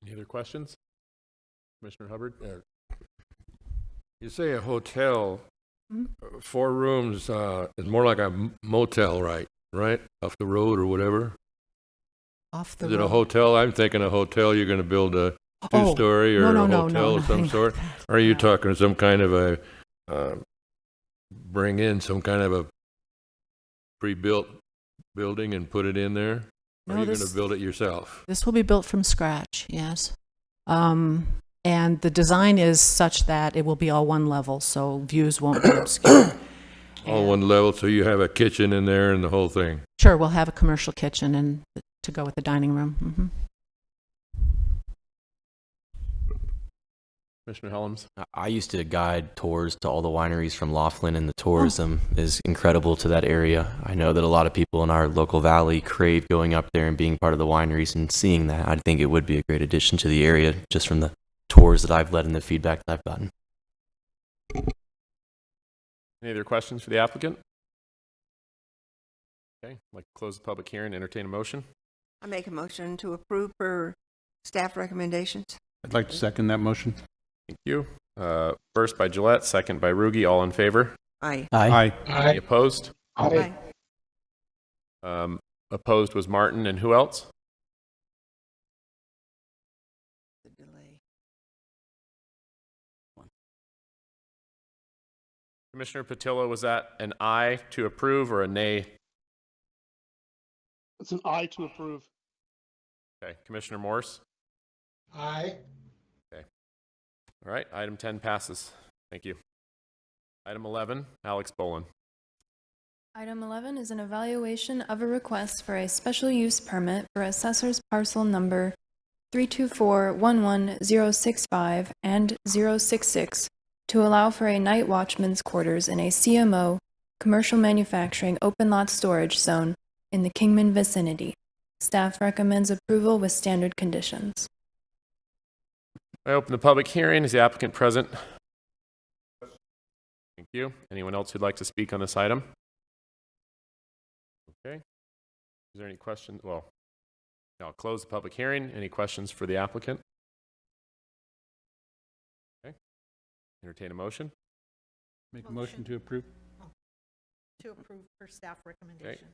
Any other questions? Commissioner Hubbard? You say a hotel, 4 rooms is more like a motel, right? Off the road or whatever? Off the Is road. it a hotel? I'm thinking a hotel, you're going to build a 2-story or a hotel of some sort? Or are you talking some kind of a, bring in some kind of a pre-built building and put it in there? Or are you going to build it yourself? This will be built from scratch, yes. And the design is such that it will be all one level, so views won't be obscured. All one level, so you have a kitchen in there and the whole thing? Sure, we'll have a commercial kitchen and to go with the dining room. Commissioner Helms? I used to guide tours to all the wineries from Laughlin, and the tourism is incredible to that area. I know that a lot of people in our local valley crave going up there and being part of the wineries and seeing that. I think it would be a great addition to the area just from the tours that I've led and the feedback that I've gotten. Any other questions for the applicant? Okay, I'd like to close the public hearing and entertain a motion. I make a motion to approve per staff recommendations. I'd like to second that motion. Thank you. First by Gillette, second by Ruge. All in favor? Aye. Aye. Any opposed? Aye. Opposed was Martin, and who else? The delay. Commissioner Patillo, was that an aye to approve or a nay? It's an aye to approve. Okay. Commissioner Morse? Aye. Okay. All right. Item 10 passes. Thank you. Item 11, Alex Bolin. Item 11 is an evaluation of a request for a special use permit for assessor's parcel number 324-11065 and 066 to allow for a night watchman's quarters in a CMO, commercial manufacturing open lot storage zone in the Kingman vicinity. Staff recommends approval with standard conditions. I open the public hearing. Is the applicant present? Thank you. Anyone else who'd like to speak on this item? Okay. Is there any questions? Well, I'll close the public hearing. Any questions for the applicant? Okay. Entertain a motion. Make a motion to approve. To approve for staff recommendation.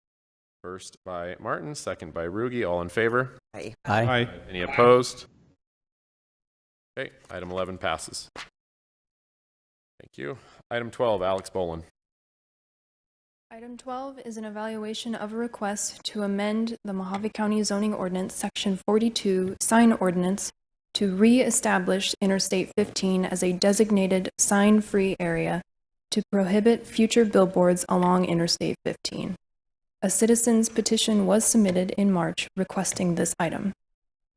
First by Martin, second by Rugi. All in favor? Aye. Aye. Any opposed? Okay, item 11 passes. Thank you. Item 12, Alex Bolin. Item 12 is an evaluation of a request to amend the Mojave County Zoning Ordinance, Section 42, Sign Ordinance, to re-establish Interstate 15 as a designated sign-free area to prohibit future billboards along Interstate 15. A citizen's petition was submitted in March requesting this item.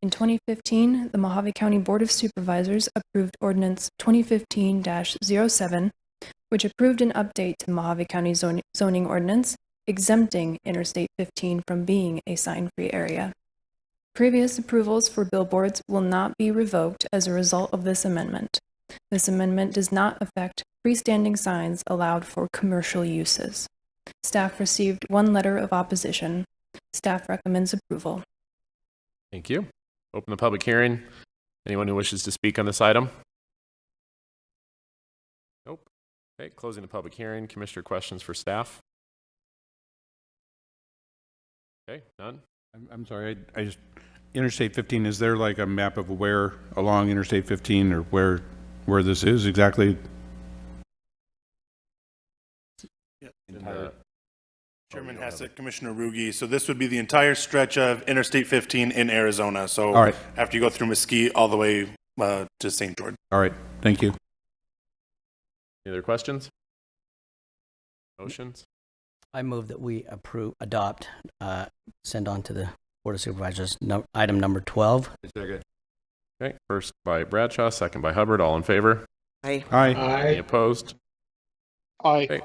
In 2015, the Mojave County Board of Supervisors approved Ordinance 2015-07, which approved an update to Mojave County zoning ordinance exempting Interstate 15 from being a sign-free area. Previous approvals for billboards will not be revoked as a result of this amendment. This amendment does not affect freestanding signs allowed for commercial uses. Staff received one letter of opposition. Staff recommends approval. Thank you. Open the public hearing. Anyone who wishes to speak on this item? Nope. Okay, closing the public hearing. Commissioner, questions for staff? Okay, none? I'm sorry, I just, Interstate 15, is there like a map of where along Interstate 15 or where this is exactly? Chairman Hassett, Commissioner Rugi. So this would be the entire stretch of Interstate 15 in Arizona. So All right. after you go through Mesquite all the way to St. George. All right, thank you. Any other questions? Motions? I move that we adopt, send on to the Board of Supervisors, item number 12. Second. Okay, first by Bradshaw, second by Hubbard. All in favor? Aye. Aye. Any opposed? Aye. Okay.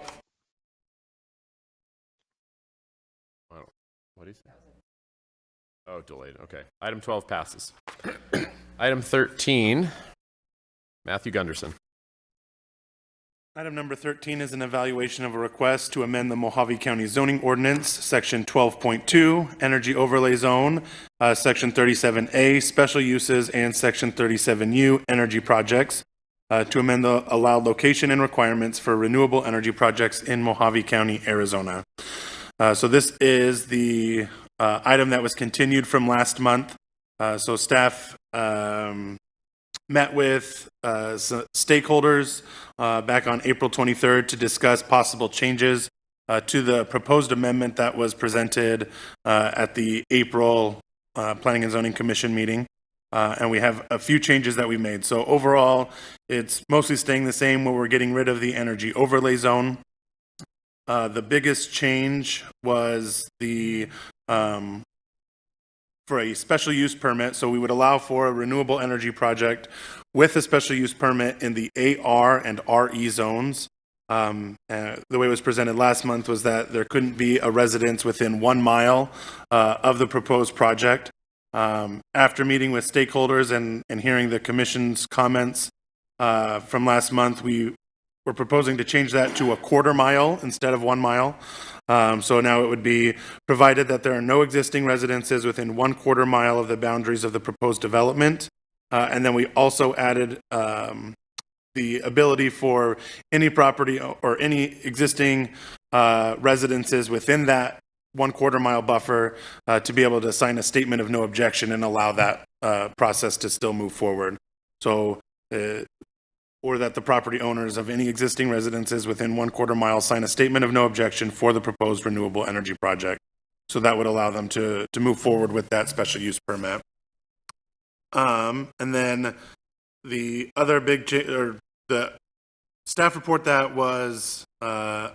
Wow. What is that? Oh, delayed. Okay. Item 12 passes. Item 13, Matthew Gunderson. Item number 13 is an evaluation of a request to amend the Mojave County Zoning Ordinance, Section 12.2, Energy Overlay Zone, Section 37A, Special Uses, and Section 37U, Energy Projects, to amend the allowed location and requirements for renewable energy projects in Mojave County, Arizona. So this is the item that was continued from last month. So staff met with stakeholders back on April 23rd to discuss possible changes to the proposed amendment that was presented at the April Planning and Zoning Commission meeting. And we have a few changes that we made. So overall, it's mostly staying the same where we're getting rid of the energy overlay zone. The biggest change was the for a special use permit. So we would allow for a renewable energy project with a special use permit in the AR and RE zones. The way it was presented last month was that there couldn't be a residence within 1 mile of the proposed project. After meeting with stakeholders and hearing the commission's comments from last month, we were proposing to change that to a 1/4 mile instead of 1 mile. So now it would be provided that there are no existing residences within 1/4 mile of the boundaries of the proposed development. And then we also added the ability for any property or any existing residences within that 1/4 mile buffer to be able to sign a statement of no objection and allow that process to still move forward. So or that the property owners of any existing residences within 1/4 mile sign a statement of no objection for the proposed renewable energy project. So that would allow them to move forward with that special use permit. And then the other big or the staff report that was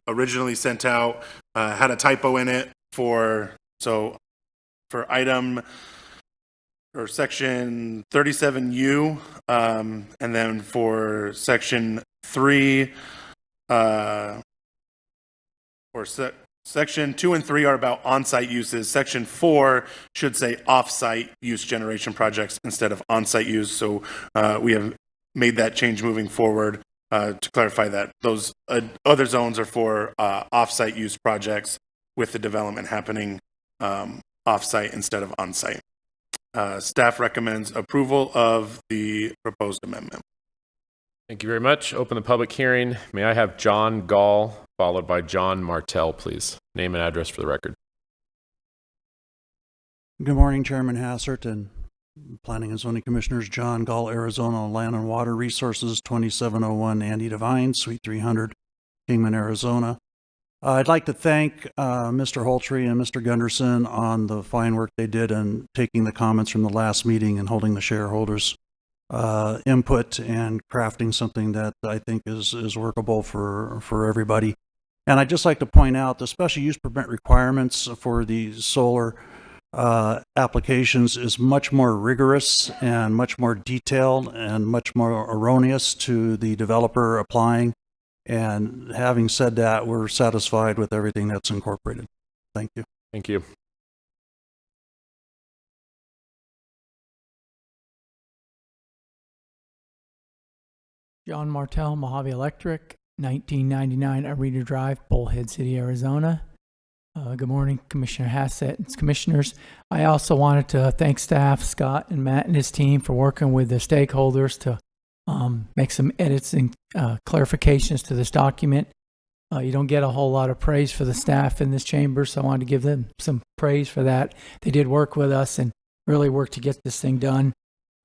originally sent out had a typo in it for item or section 37U, and then for section 3, section 2 and 3 are about on-site uses. Section 4 should say off-site use generation projects instead of on-site use. So we have made that change moving forward to clarify that those other zones are for off-site use projects. with the development happening off-site instead of on-site. Staff recommends approval of the proposed amendment. Thank you very much. Open the public hearing. May I have John Gall followed by John Martell, please? Name and address for the record. Good morning, Chairman Hassert and Planning and Zoning Commissioners. John Gall, Arizona Land and Water Resources, 2701 Andy Devine, Suite 300, Kingman, Arizona. I'd like to thank Mr. Holtree and Mr. Gunderson on the fine work they did in taking the comments from the last meeting and holding the shareholders' input and crafting something that I think is workable for everybody. And I'd just like to point out the special use permit requirements for the solar applications is much more rigorous and much more detailed and much more erroneous to the developer applying. And having said that, we're satisfied with everything that's incorporated. Thank you. Thank you. John Martell, Mojave Electric, 1999 Arena Drive, Bullhead City, Arizona. Good morning, Commissioner Hassett and commissioners. I also wanted to thank staff, Scott and Matt and his team, for working with the stakeholders to make some edits and clarifications to this document. You don't get a whole lot of praise for the staff in this chamber, so I wanted to give them some praise for that. They did work with us and really worked to get this thing done.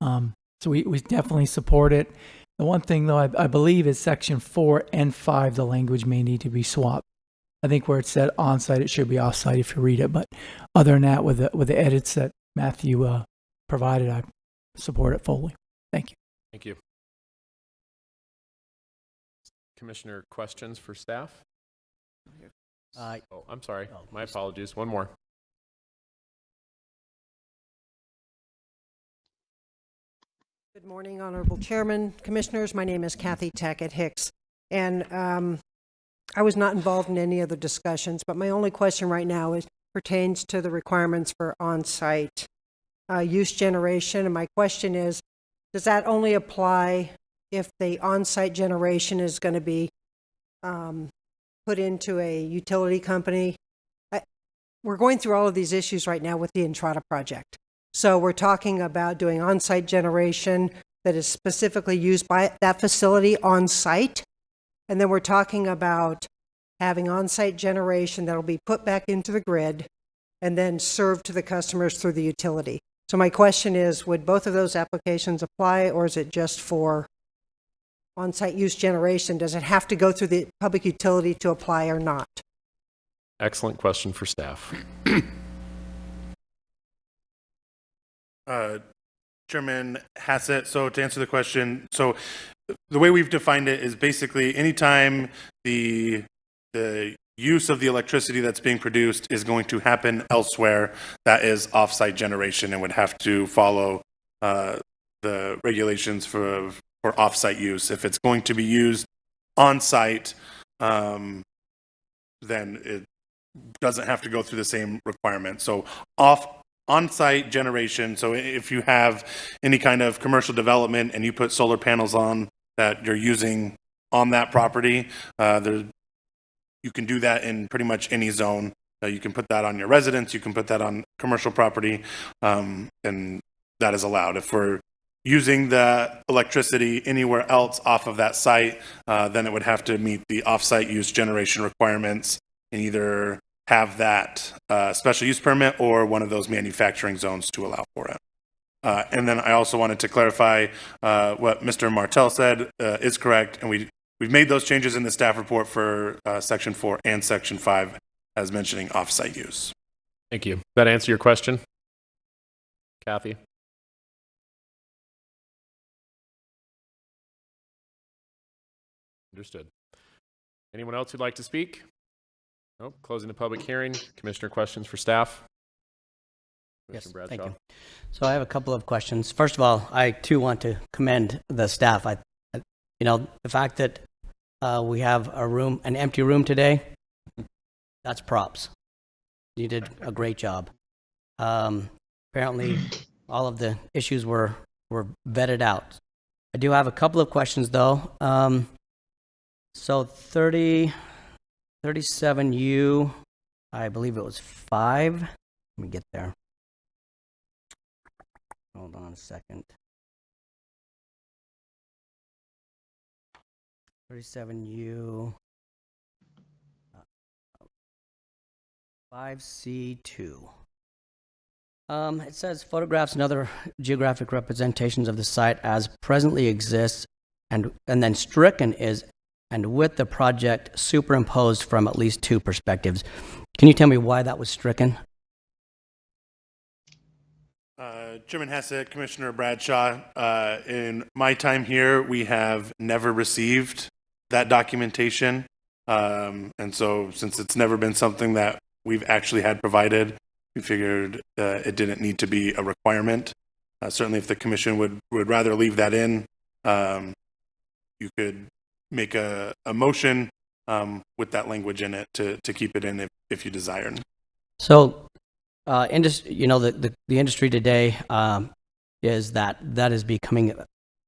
So we definitely support it. The one thing, though, I believe is section 4 and 5, the language may need to be swapped. I think where it said on-site, it should be off-site if you read it. But other than that, with the edits that Matthew provided, I support it fully. Thank you. Thank you. Commissioner, questions for staff? Oh, I'm sorry. My apologies. One more. Good morning, Honorable Chairman, Commissioners. My name is Kathy Tackett Hicks, and I was not involved in any of the discussions, but my only question right now pertains to the requirements for on-site use generation. And my question is, does that only apply if the on-site generation is going to be put into a utility company? We're going through all of these issues right now with the Entrada project. So we're talking about doing on-site generation that is specifically used by that facility on-site. And then we're talking about having on-site generation that will be put back into the grid and then served to the customers through the utility. So my question is, would both of those applications apply, or is it just for on-site use generation? Does it have to go through the public utility to apply or not? Excellent question for staff. Chairman Hassett, so to answer the question, so the way we've defined it is basically anytime the use of the electricity that's being produced is going to happen elsewhere, that is off-site generation and would have to follow the regulations for off-site use. If it's going to be used on-site, then it doesn't have to go through the same requirement. So on-site generation, so if you have any kind of commercial development and you put solar panels on that you're using on that property, you can do that in pretty much any zone. You can put that on your residence, you can put that on commercial property, and that is allowed. If we're using the electricity anywhere else off of that site, then it would have to meet the off-site use generation requirements and either have that special use permit or one of those manufacturing zones to allow for it. And then I also wanted to clarify what Mr. Martell said is correct, and we've made those changes in the staff report for Section 4 and Section 5 as mentioning off-site use. Thank you. Does that answer your question, Kathy? Understood. Anyone else who'd like to speak? Nope. Closing the public hearing. Commissioner, questions for staff? Yes, Commissioner thank Bradshaw. you. So I have a couple of questions. First of all, I too want to commend the staff. The fact that we have an empty room today, that's props. You did a great job. Apparently, all of the issues were vetted out. I do have a couple of questions, though. So 37U, I believe it was 5. Let me get there. Hold on a second. 37U 5C2. It says photographs and other geographic representations of the site as presently exists, and then stricken is, and with the project superimposed from at least 2 perspectives. Can you tell me why that was stricken? Chairman Hassett, Commissioner Bradshaw, in my time here, we have never received that documentation. And so since it's never been something that we've actually had provided, we figured it didn't need to be a requirement. Certainly if the commission would rather leave that in, you could make a motion with that language in it to keep it in if you desired. So, the industry today is that is becoming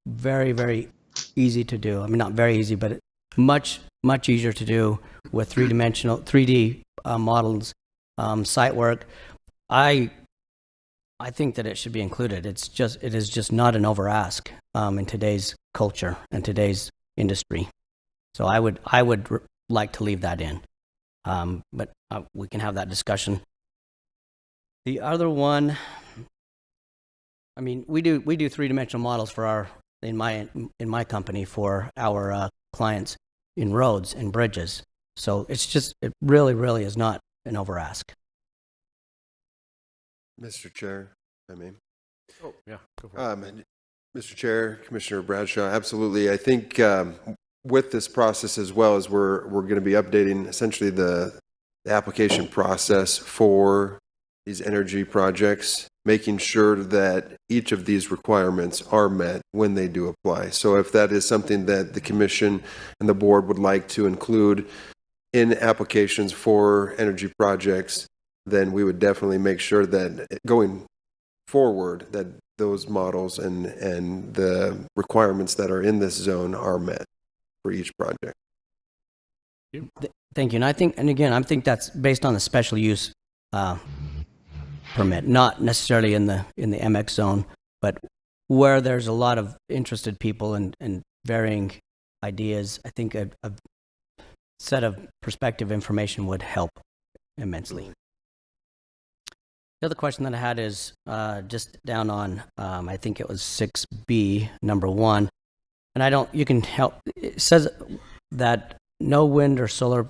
very, very easy to do. I mean, not very easy, but much easier to do with 3D models, site work. I think that it should be included. It is just not an over ask in today's culture and today's industry. So I would like to leave that in, but we can have that discussion. The other one, I mean, we do 3-dimensional models for in my company for our clients in roads and bridges. So it really is not an over ask. Mr. Chair, if I may. Oh, yeah, go for it. Mr. Chair, Commissioner Bradshaw, absolutely. I think with this process as well as we're going to be updating essentially the application process for these energy projects, making sure that each of these requirements are met when they do apply. So if that is something that the commission and the board would like to include in applications for energy projects, then we would definitely make sure that going forward that those models and the requirements that are in this zone are met for each project. Thank you. And I think that's based on the special use permit, not necessarily in the MX zone, but where there's a lot of interested people and varying ideas. I think a set of perspective information would help immensely. The other question that I had is just down on, I think it was 6B, number 1. And you can help, it says that no wind or solar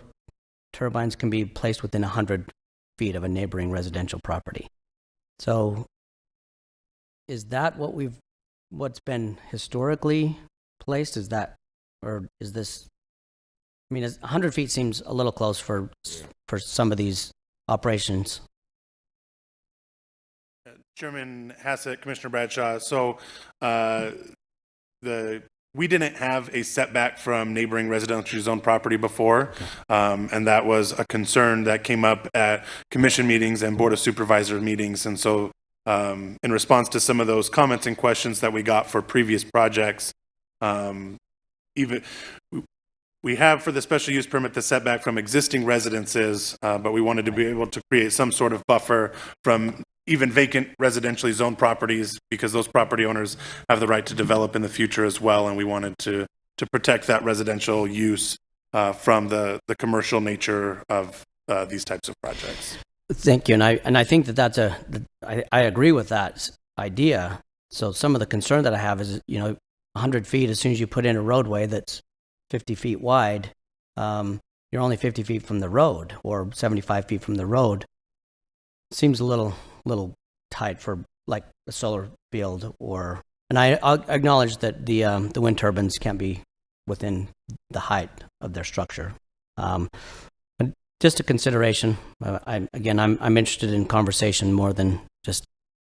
turbines can be placed within 100 feet of a neighboring residential property. So is that what's been historically placed? Is that, or is this, I mean, 100 feet seems a little close for some of these operations. Chairman Hassett, Commissioner Bradshaw. So we didn't have a setback from neighboring residential zone property before, and that was a concern that came up at commission meetings and Board of Supervisors meetings. And so in response to some of those comments and questions that we got for previous projects, we have for the special use permit the setback from existing residences, but we wanted to be able to create some sort of buffer from even vacant residentially zoned properties, because those property owners have the right to develop in the future as well, and we wanted to protect that residential use from the commercial nature of these types of projects. Thank you, and I think I agree with that idea. So some of the concern that I have is 100 feet. As soon as you put in a roadway that's 50 feet wide, you're only 50 feet from the road or 75 feet from the road. Seems a little tight for like a solar field, and I acknowledge that the wind turbines can't be within the height of their structure. But just a consideration. I'm interested in conversation more than just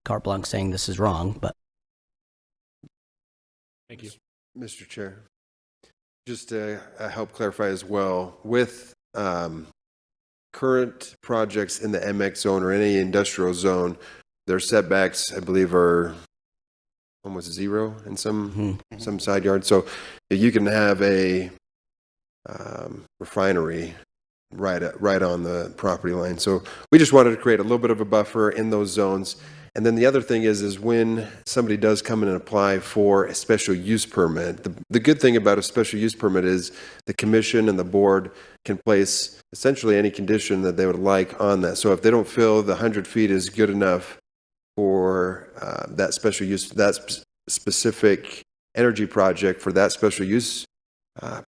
carte blanche saying this is wrong. But thank you, Mr. Chair. Just to help clarify as well, with current projects in the MX zone or any industrial zone, their setbacks, I believe, are almost zero in some side yards. So you can have a refinery right on the property line. So we just wanted to create a little bit of a buffer in those zones. And then the other thing is when somebody does come in and apply for a special use permit, the good thing about a special use permit is the commission and the board can place essentially any condition that they would like on that. So if they don't feel the 100 feet is good enough for that special use, that specific energy project for that special use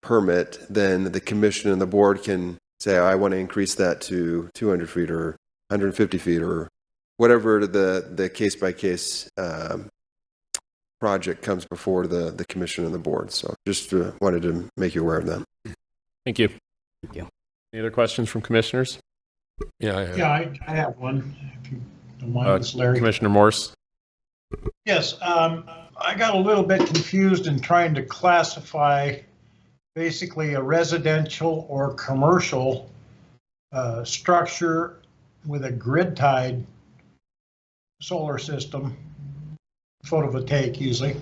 permit, then the commission and the board can say, I want to increase that to 200 feet or 150 feet or whatever the case-by-case project comes before the commission and the board. So just wanted to make you aware of that. Thank you. Thank you. Any other questions from commissioners? Yeah, I have. Yeah, I have one, if you don't mind, this Larry. Commissioner Morse. Yes, I got a little bit confused in trying to classify basically a residential or commercial structure with a grid-tied solar system, photovoltaic usually,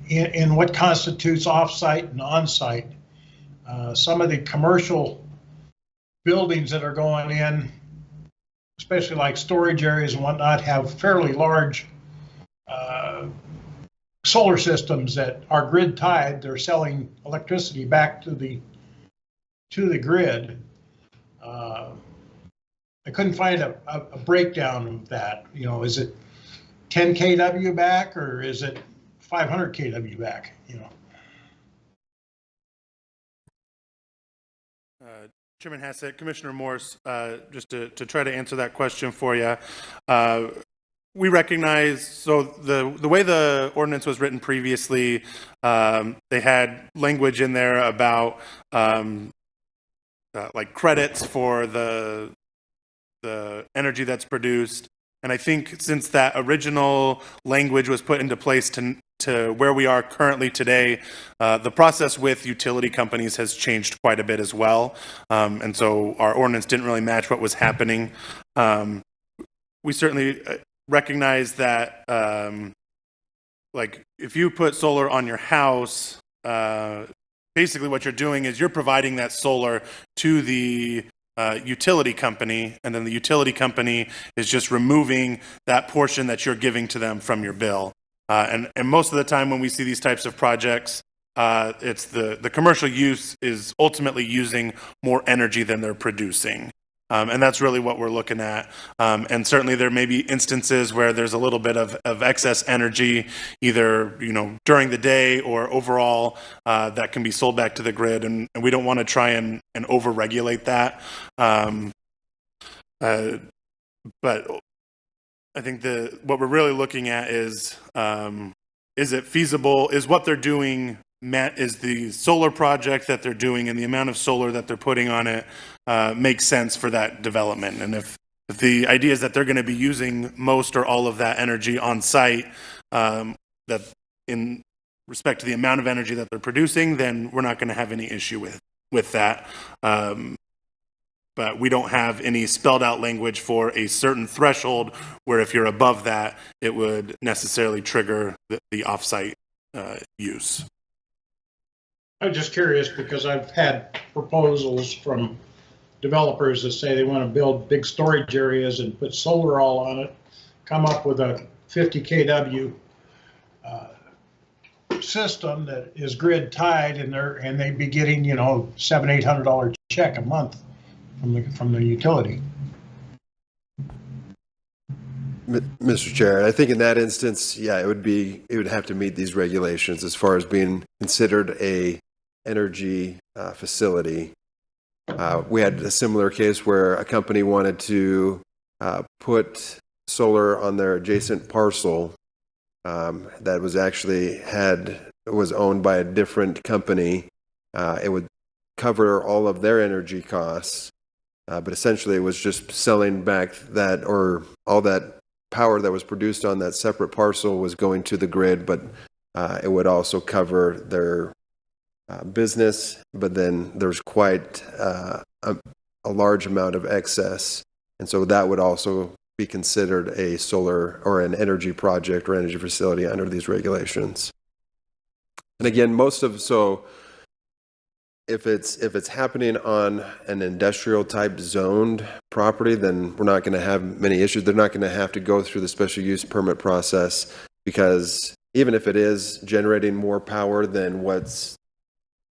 in what constitutes off-site and on-site. Some of the commercial buildings that are going in, especially like storage areas and whatnot, have fairly large solar systems that are grid tied. They're selling electricity back to the grid. I couldn't find a breakdown of that. You know, is it 10 kW back or is it 500 kW back? You know. Chairman Hassett, Commissioner Morse, just to try to answer that question for you. We recognize, so the way the ordinance was written previously, they had language in there about like credits for the energy that's produced. And I think since that original language was put into place to where we are currently today, the process with utility companies has changed quite a bit as well. And so our ordinance didn't really match what was happening. We certainly recognize that, like, if you put solar on your house, basically what you're doing is you're providing that solar to the utility company, and then the utility company is just removing that portion that you're giving to them from your bill. And most of the time when we see these types of projects, it's the commercial use is ultimately using more energy than they're producing. And that's really what we're looking at. And certainly there may be instances where there's a little bit of excess energy, either, you know, during the day or overall, that can be sold back to the grid. And we don't want to try and over-regulate that. But I think what we're really looking at is it feasible? Is what they're doing is the solar project that they're doing and the amount of solar that they're putting on it makes sense for that development? And if the idea is that they're going to be using most or all of that energy on site, that in respect to the amount of energy that they're producing, then we're not going to have any issue with that. But we don't have any spelled out language for a certain threshold where if you're above that, it would necessarily trigger the offsite use. I'm just curious because I've had proposals from developers that say they want to build big storage areas and put solar all on it, come up with a 50 kW system that is grid tied, and they'd be getting, you know, $700-800 check a month from the utility. Mr. Chair, I think in that instance, yeah, it would have to meet these regulations as far as being considered a energy facility. We had a similar case where a company wanted to put solar on their adjacent parcel that was owned by a different company. It would cover all of their energy costs, but essentially it was just selling back that, or all that power that was produced on that separate parcel was going to the grid, but it would also cover their business, but then there's quite a large amount of excess. And so that would also be considered a solar or an energy project or energy facility under these regulations. And again, if it's happening on an industrial type zoned property, then we're not going to have many issues. They're not going to have to go through the special use permit process, because even if it is generating more power than what's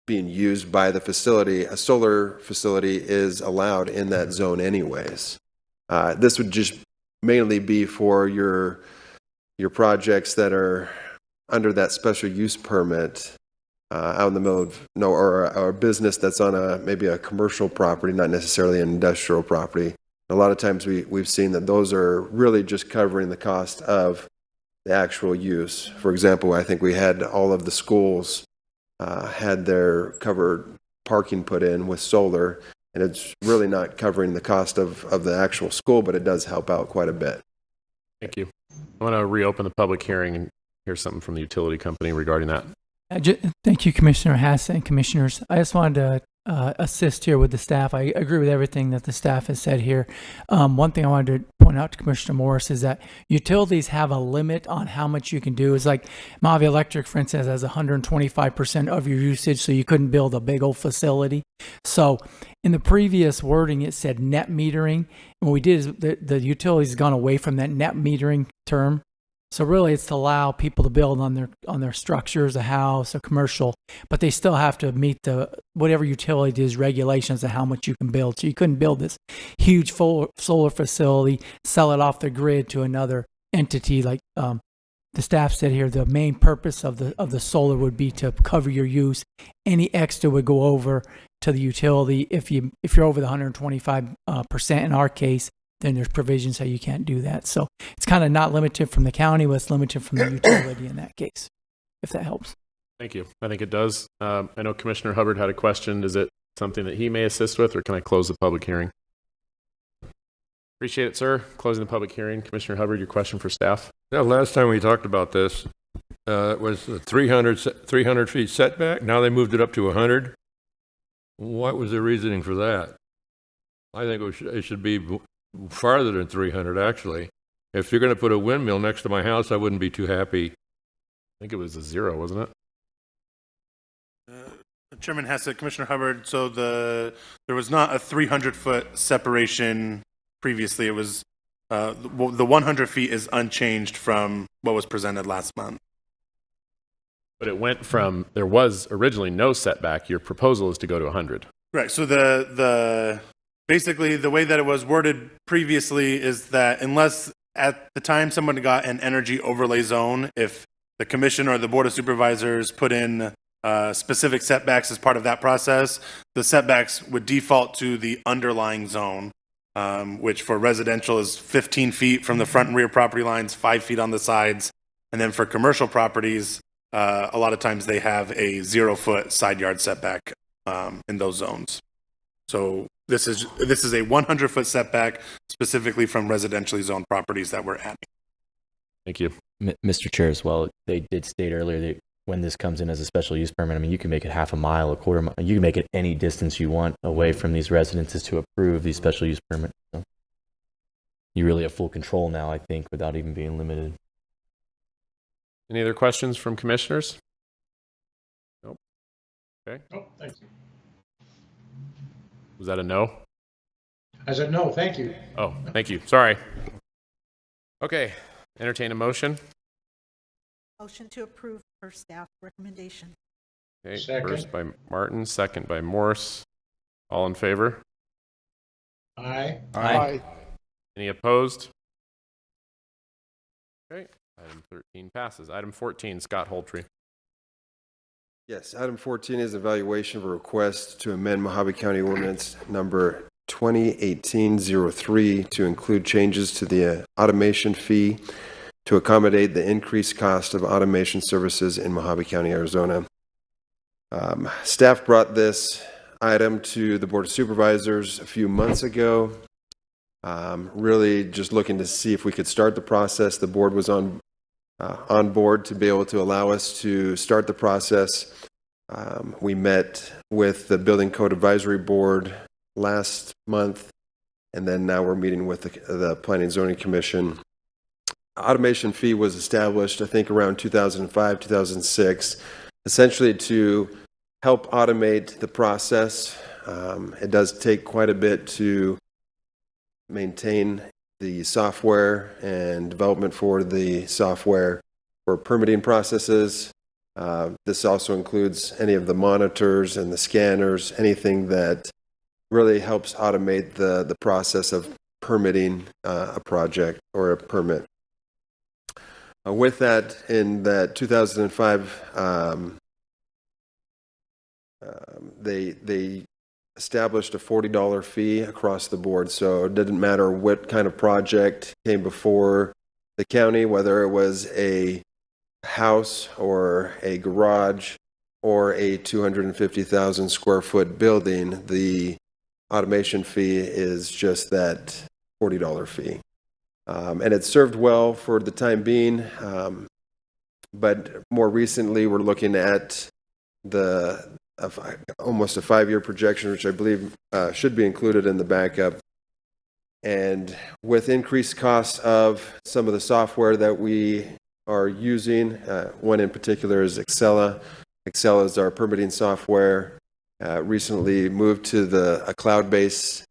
being used by the facility, a solar facility is allowed in that zone anyways. This would just mainly be for your projects that are under that special use permit, out in the middle of or a business that's on maybe a commercial property, not necessarily an industrial property. A lot of times we've seen that those are really just covering the cost of the actual use. For example, I think we had all of the schools had their covered parking put in with solar, and it's really not covering the cost of the actual school, but it does help out quite a bit. Thank you. I want to reopen the public hearing and hear something from the utility company regarding that. Thank you, Commissioner Hassett and Commissioners. I just wanted to assist here with the staff. I agree with everything that the staff has said here. One thing I wanted to point out to Commissioner Morris is that utilities have a limit on how much you can do. It's like Mojave Electric, for instance, has 125% of your usage, so you couldn't build a big old facility. So in the previous wording, it said net metering. And what we did is the utilities gone away from that net metering term. So really, it's to allow people to build on their structures, a house, a commercial, but they still have to meet the whatever utility is regulations of how much you can build. So you couldn't build this huge solar facility, sell it off the grid to another entity. Like the staff said here, the main purpose of the solar would be to cover your use. Any extra would go over to the utility. If you're over the 125% in our case, then there's provisions that you can't do that. So it's kind of not limited from the county, but it's limited from the utility in that case, if that helps. Thank you. I think it does. I know Commissioner Hubbard had a question. Is it something that he may assist with, or can I close the public hearing? Appreciate it, sir. Closing the public hearing. Commissioner Hubbard, your question for staff? Yeah, last time we talked about this, it was the 300 feet setback. Now they moved it up to 100. What was the reasoning for that? I think it should be farther than 300, actually. If you're going to put a windmill next to my house, I wouldn't be too happy. I think it was a 0, wasn't it? Chairman Hassett, Commissioner Hubbard, so there was not a 300-foot separation previously. It was the 100 feet is unchanged from what was presented last month. But it went from, there was originally no setback. Your proposal is to go to 100. Right. So basically, the way that it was worded previously is that unless at the time someone got an energy overlay zone, if the commission or the board of supervisors put in specific setbacks as part of that process, the setbacks would default to the underlying zone, which for residential is 15 feet from the front and rear property lines, 5 feet on the sides. And then for commercial properties, a lot of times they have a 0-foot side yard setback in those zones. So this is a 100-foot setback specifically from residentially zoned properties that we're adding. Thank you. Mr. Chair, as well, they did state earlier that when this comes in as a special use permit, I mean, you can make it half a mile, a quarter mile, you can make it any distance you want away from these residences to approve these special use permits. So you really have full control now, I think, without even being limited. Any other questions from commissioners? Nope. Okay. Oh, thank you. Was that a no? I said no, thank you. Oh, thank you. Sorry. Okay. Entertain a motion. Motion to approve per staff recommendation. Okay. Second. First by Martin, second by Morse. All in favor? Aye. Aye. Any opposed? Okay. Item 13 passes. Item 14, Scott Holtree. Yes, item 14 is evaluation of a request to amend Mojave County Ordinance number 2018-03 to include changes to the automation fee to accommodate the increased cost of automation services in Mojave County, Arizona. Staff brought this item to the Board of Supervisors a few months ago. Really just looking to see if we could start the process. The board was on board to be able to allow us to start the process. We met with the Building Code Advisory Board last month, and then now we're meeting with the Planning and Zoning Commission. Automation fee was established, I think, around 2005, 2006, essentially to help automate the process. It does take quite a bit to maintain the software and development for the software for permitting processes. This also includes any of the monitors and the scanners, anything that really helps automate the process of permitting a project or a permit. With that, in that 2005, they established a $40 fee across the board. So it didn't matter what kind of project came before the county, whether it was a house or a garage or a 250,000 square foot building, the automation fee is just that $40 fee. And it served well for the time being, but more recently we're looking at almost a 5-year projection, which I believe should be included in the backup. And with increased costs of some of the software that we are using, one in particular is Excella. Excella is our permitting software. Recently moved to a cloud-based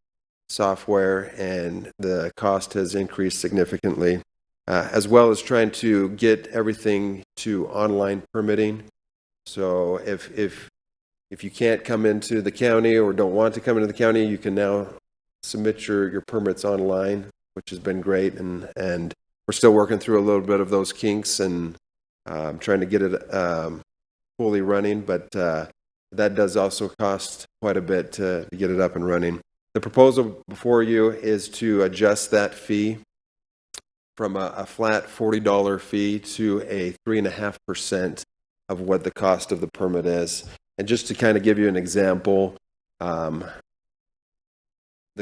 software, and the cost has increased significantly, as well as trying to get everything to online permitting. So if you can't come into the county or don't want to come into the county, you can now submit your permits online, which has been great. And we're still working through a little bit of those kinks and trying to get it fully running. But that does also cost quite a bit to get it up and running. The proposal before you is to adjust that fee from a flat $40 fee to a 3.5% of what the cost of the permit is. And just to kind of give you an example, the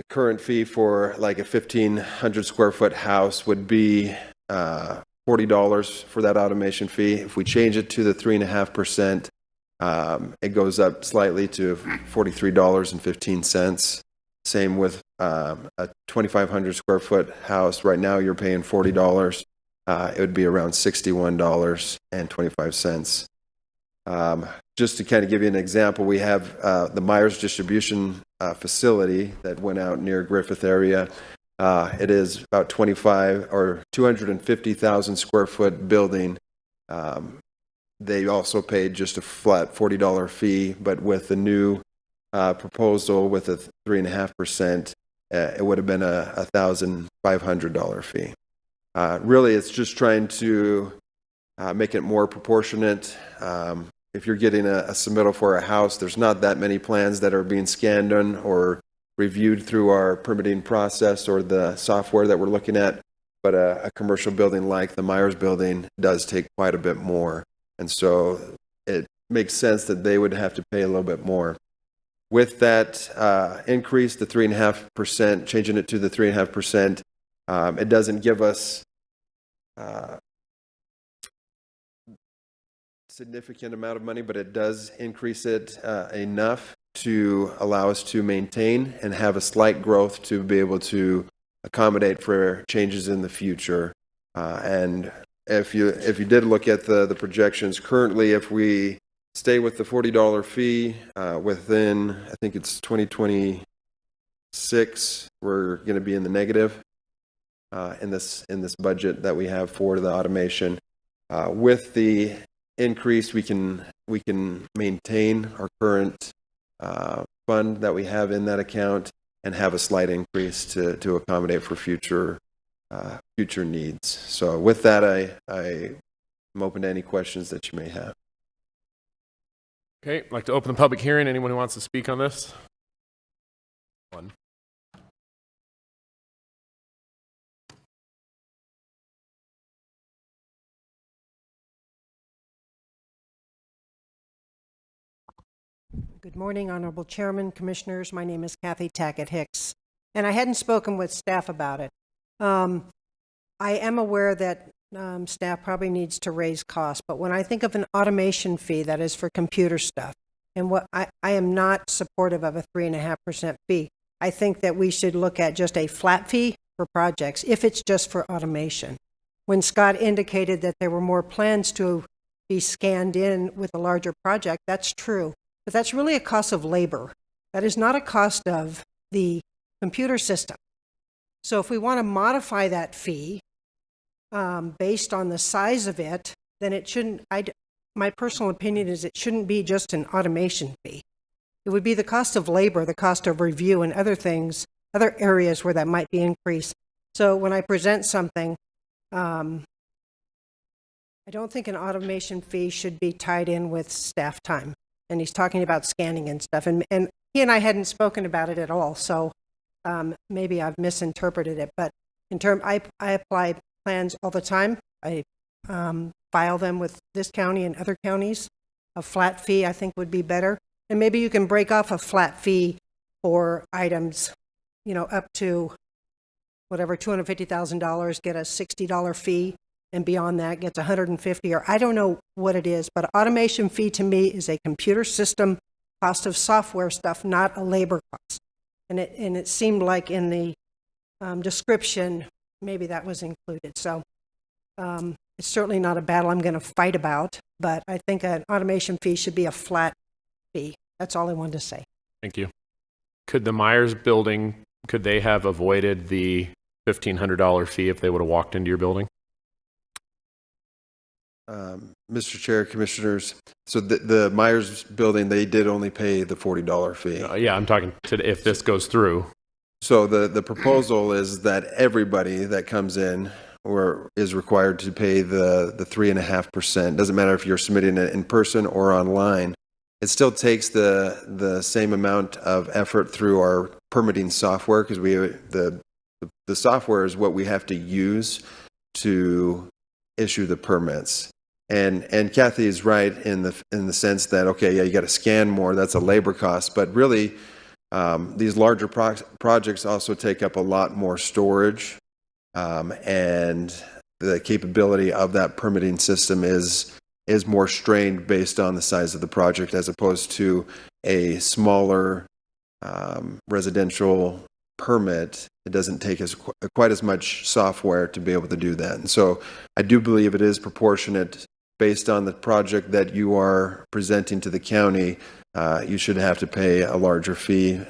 current fee for like a 1,500 square foot house would be $40 for that automation fee. If we change it to the 3.5%, it goes up slightly to $43.15. Same with a 2,500 square foot house. Right now you're paying $40. It would be around $61.25. Just to kind of give you an example, we have the Myers distribution facility that went out near Griffith area. It is about 250,000 square foot building. They also paid just a flat $40 fee, but with the new proposal with a 3.5%, it would have been a $1,500 fee. Really, it's just trying to make it more proportionate. If you're getting a submittal for a house, there's not that many plans that are being scanned on or reviewed through our permitting process or the software that we're looking at. But a commercial building like the Myers building does take quite a bit more. And so it makes sense that they would have to pay a little bit more. With that increase, the 3.5%, changing it to the 3.5%, it doesn't give us significant amount of money, but it does increase it enough to allow us to maintain and have a slight growth to be able to accommodate for changes in the future. And if you did look at the projections currently, if we stay with the $40 fee within, I think it's 2026, we're going to be in the negative in this budget that we have for the automation. With the increase, we can maintain our current fund that we have in that account and have a slight increase to accommodate for future needs. So with that, I'm open to any questions that you may have. Okay, I'd like to open the public hearing. Anyone who wants to speak on this? One. Good morning, Honorable Chairman, Commissioners. My name is Kathy Tackett Hicks, and I hadn't spoken with staff about it. I am aware that staff probably needs to raise costs, but when I think of an automation fee that is for computer stuff, and what I am not supportive of a 3.5% fee. I think that we should look at just a flat fee for projects if it's just for automation. When Scott indicated that there were more plans to be scanned in with a larger project, that's true. but that's really a cost of labor. That is not a cost of the computer system. So if we want to modify that fee based on the size of it, then it shouldn't, my personal opinion is it shouldn't be just an automation fee. It would be the cost of labor, the cost of review, and other things, other areas where that might be increased. So when I present something, I don't think an automation fee should be tied in with staff time. And he's talking about scanning and stuff. And he and I hadn't spoken about it at all, so maybe I've misinterpreted it. But I apply plans all the time. I file them with this county and other counties. A flat fee, I think, would be better. And maybe you can break off a flat fee for items, up to whatever, $250,000, get a $60 fee, and beyond that gets $150, or I don't know what it is, but automation fee to me is a computer system cost of software stuff, not a labor cost. And it seemed like in the description, maybe that was included. So it's certainly not a battle I'm going to fight about, but I think an automation fee should be a flat fee. That's all I wanted to say. Thank you. Could the Myers building, could they have avoided the $1,500 fee if they would have walked into your building? Mr. Chair, Commissioners, so the Myers building, they did only pay the $40 fee. Yeah, I'm talking to if this goes through. So the proposal is that everybody that comes in or is required to pay the 3.5%. Doesn't matter if you're submitting it in person or online. It still takes the same amount of effort through our permitting software, because the software is what we have to use to issue the permits. And Kathy is right in the sense that, okay, yeah, you got to scan more. That's a labor cost, but really these larger projects also take up a lot more storage, and the capability of that permitting system is more strained based on the size of the project, as opposed to a smaller residential permit. It doesn't take quite as much software to be able to do that. And so I do believe it is proportionate based on the project that you are presenting to the county. You should have to pay a larger fee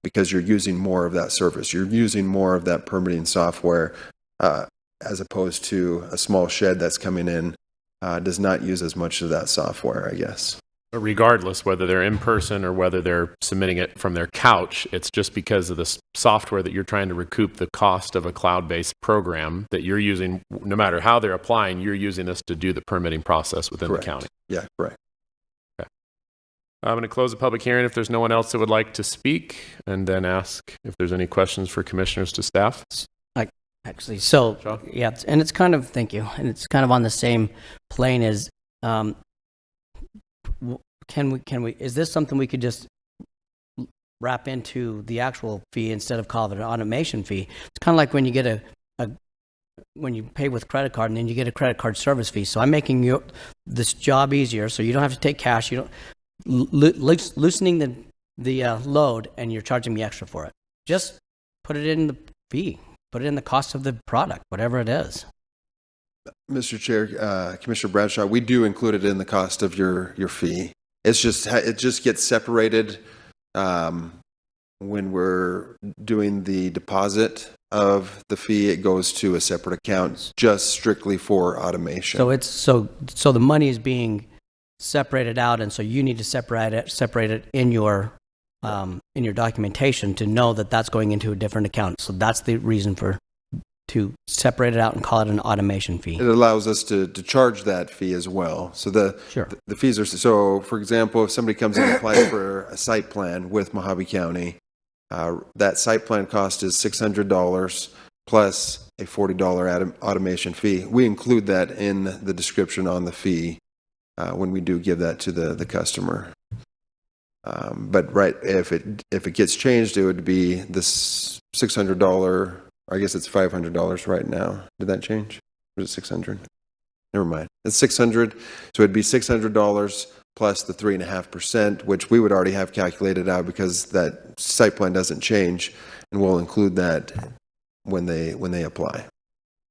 because you're using more of that service. You're using more of that permitting software as opposed to a small shed that's coming in does not use as much of that software, I guess. But regardless, whether they're in person or whether they're submitting it from their couch, it's just because of the software that you're trying to recoup the cost of a cloud-based program that you're using. No matter how they're applying, you're using this to do the permitting process within Correct. the county. Yeah, correct. Okay. I'm going to close the public hearing if there's no one else that would like to speak, and then ask if there's any questions for commissioners to staff. Actually, so yeah, and it's kind of, thank you, and it's kind of on the same plane as, can we, is this something we could just wrap into the actual fee instead of call it an automation fee? It's kind of like when you get when you pay with credit card and then you get a credit card service fee. So I'm making this job easier, so you don't have to take cash, you don't, loosening the load, and you're charging me extra for it. Just put it in the fee. Put it in the cost of the product, whatever it is. Mr. Chair, Commissioner Bradshaw, we do include it in the cost of your fee. It just gets separated when we're doing the deposit of the fee. It goes to a separate account just strictly for automation. So it's so the money is being separated out, and so you need to separate it in your documentation to know that that's going into a different account. So that's the reason to separate it out and call it an automation fee. It allows us to charge that fee as well. So the fees are, so for example, if somebody comes in and applies for a site plan with Mojave County, that site plan cost is $600 plus a $40 automation fee. We include that in the description on the fee when we do give that to the customer. But right, if it gets changed, it would be this $600. I guess it's $500 right now. Did that change? Or is it $600? Never mind. It's $600. So it'd be $600 plus the 3.5%, which we would already have calculated out because that site plan doesn't change, and we'll include that when they apply.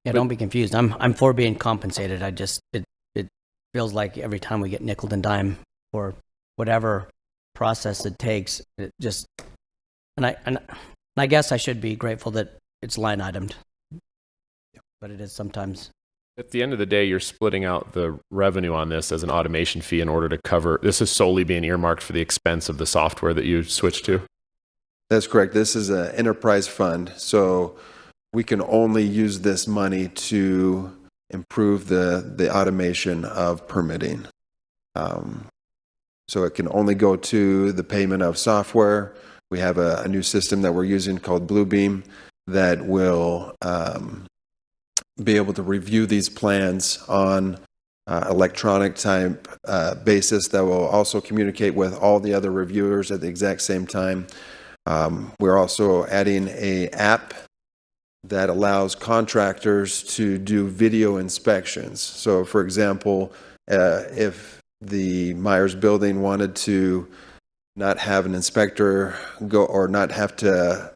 Yeah, don't be confused. I'm for being compensated. It feels like every time we get nickel and dime for whatever process it takes. It just, and I guess I should be grateful that it's line itemed, but it is sometimes. At the end of the day, you're splitting out the revenue on this as an automation fee in order to cover, this is solely being earmarked for the expense of the software that you switched to? That's correct. This is an enterprise fund, so we can only use this money to improve the automation of permitting. So it can only go to the payment of software. We have a new system that we're using called Bluebeam that will be able to review these plans on electronic type basis that will also communicate with all the other reviewers at the exact same time. We're also adding an app that allows contractors to do video inspections. So, for example, if the Myers building wanted to not have an inspector go, or not have to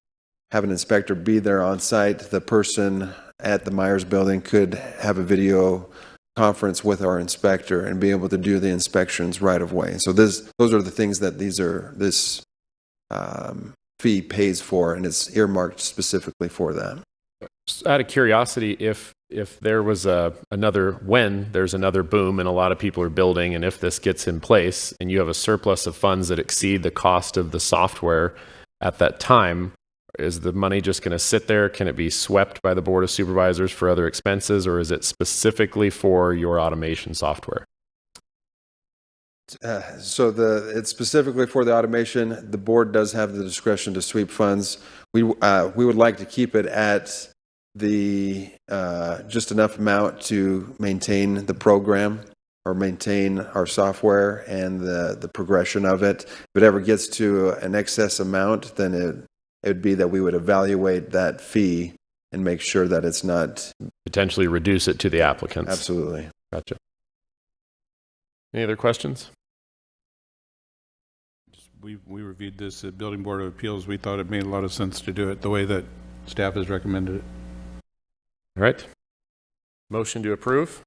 have an inspector be there on site, the person at the Myers building could have a video conference with our inspector and be able to do the inspections right away. So those are the things that this fee pays for, and it's earmarked specifically for that. Just out of curiosity, if there was when there's another boom and a lot of people are building, and if this gets in place and you have a surplus of funds that exceed the cost of the software at that time, is the money just going to sit there? Can it be swept by the Board of Supervisors for other expenses, or is it specifically for your automation software? It's specifically for the automation. The board does have the discretion to sweep funds. We would like to keep it at the just enough amount to maintain the program or maintain our software and the progression of it. If it ever gets to an excess amount, then it would be that we would evaluate that fee and make sure that it's not potentially reduce it to the applicants. Absolutely. Gotcha. Any other questions? We reviewed this at Building Board of Appeals. We thought it made a lot of sense to do it the way that staff has recommended it. All right. Motion to approve.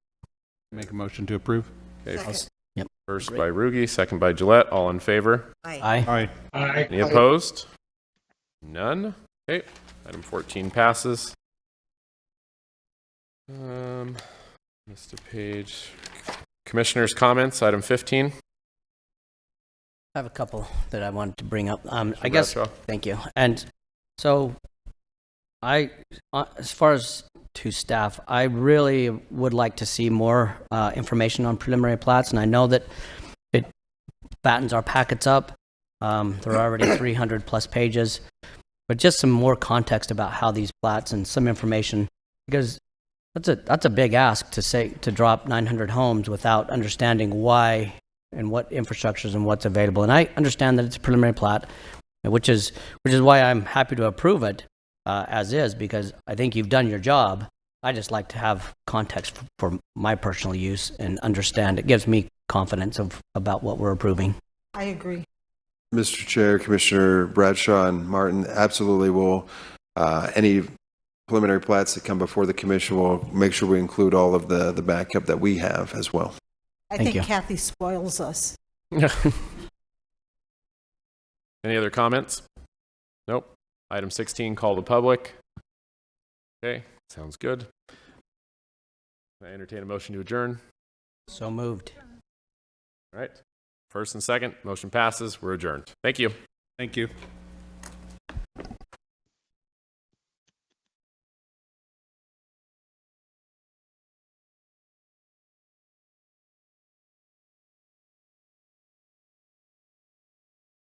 Make a motion to approve. Okay. Yep. First by Ruge, second by Gillette. All in favor? Aye. Aye. Any opposed? None. Okay. Item 14 passes. Missed a page. Commissioners' comments, item 15. I have a couple that I wanted to bring up. I Mr. guess, Bradshaw. thank you. And so as far as to staff, I really would like to see more information on preliminary plats, and I know that it fattens our packets up. There are already 300 plus pages, but just some more context about how these plats and some information, because that's a big ask to drop 900 homes without understanding why and what infrastructures and what's available. And I understand that it's a preliminary plat, which is why I'm happy to approve it as is, because I think you've done your job. I just like to have context for my personal use and understand. It gives me confidence about what we're approving. I agree. Mr. Chair, Commissioner Bradshaw and Martin, absolutely will. Any preliminary plats that come before the commission will make sure we include all of the backup that we have as well. I Thank think you. Kathy spoils us. Any other comments? Nope. Item 16, call the public. Okay, sounds good. I entertain a motion to adjourn. So moved. All right. First and second, motion passes. We're adjourned. Thank you. Thank you.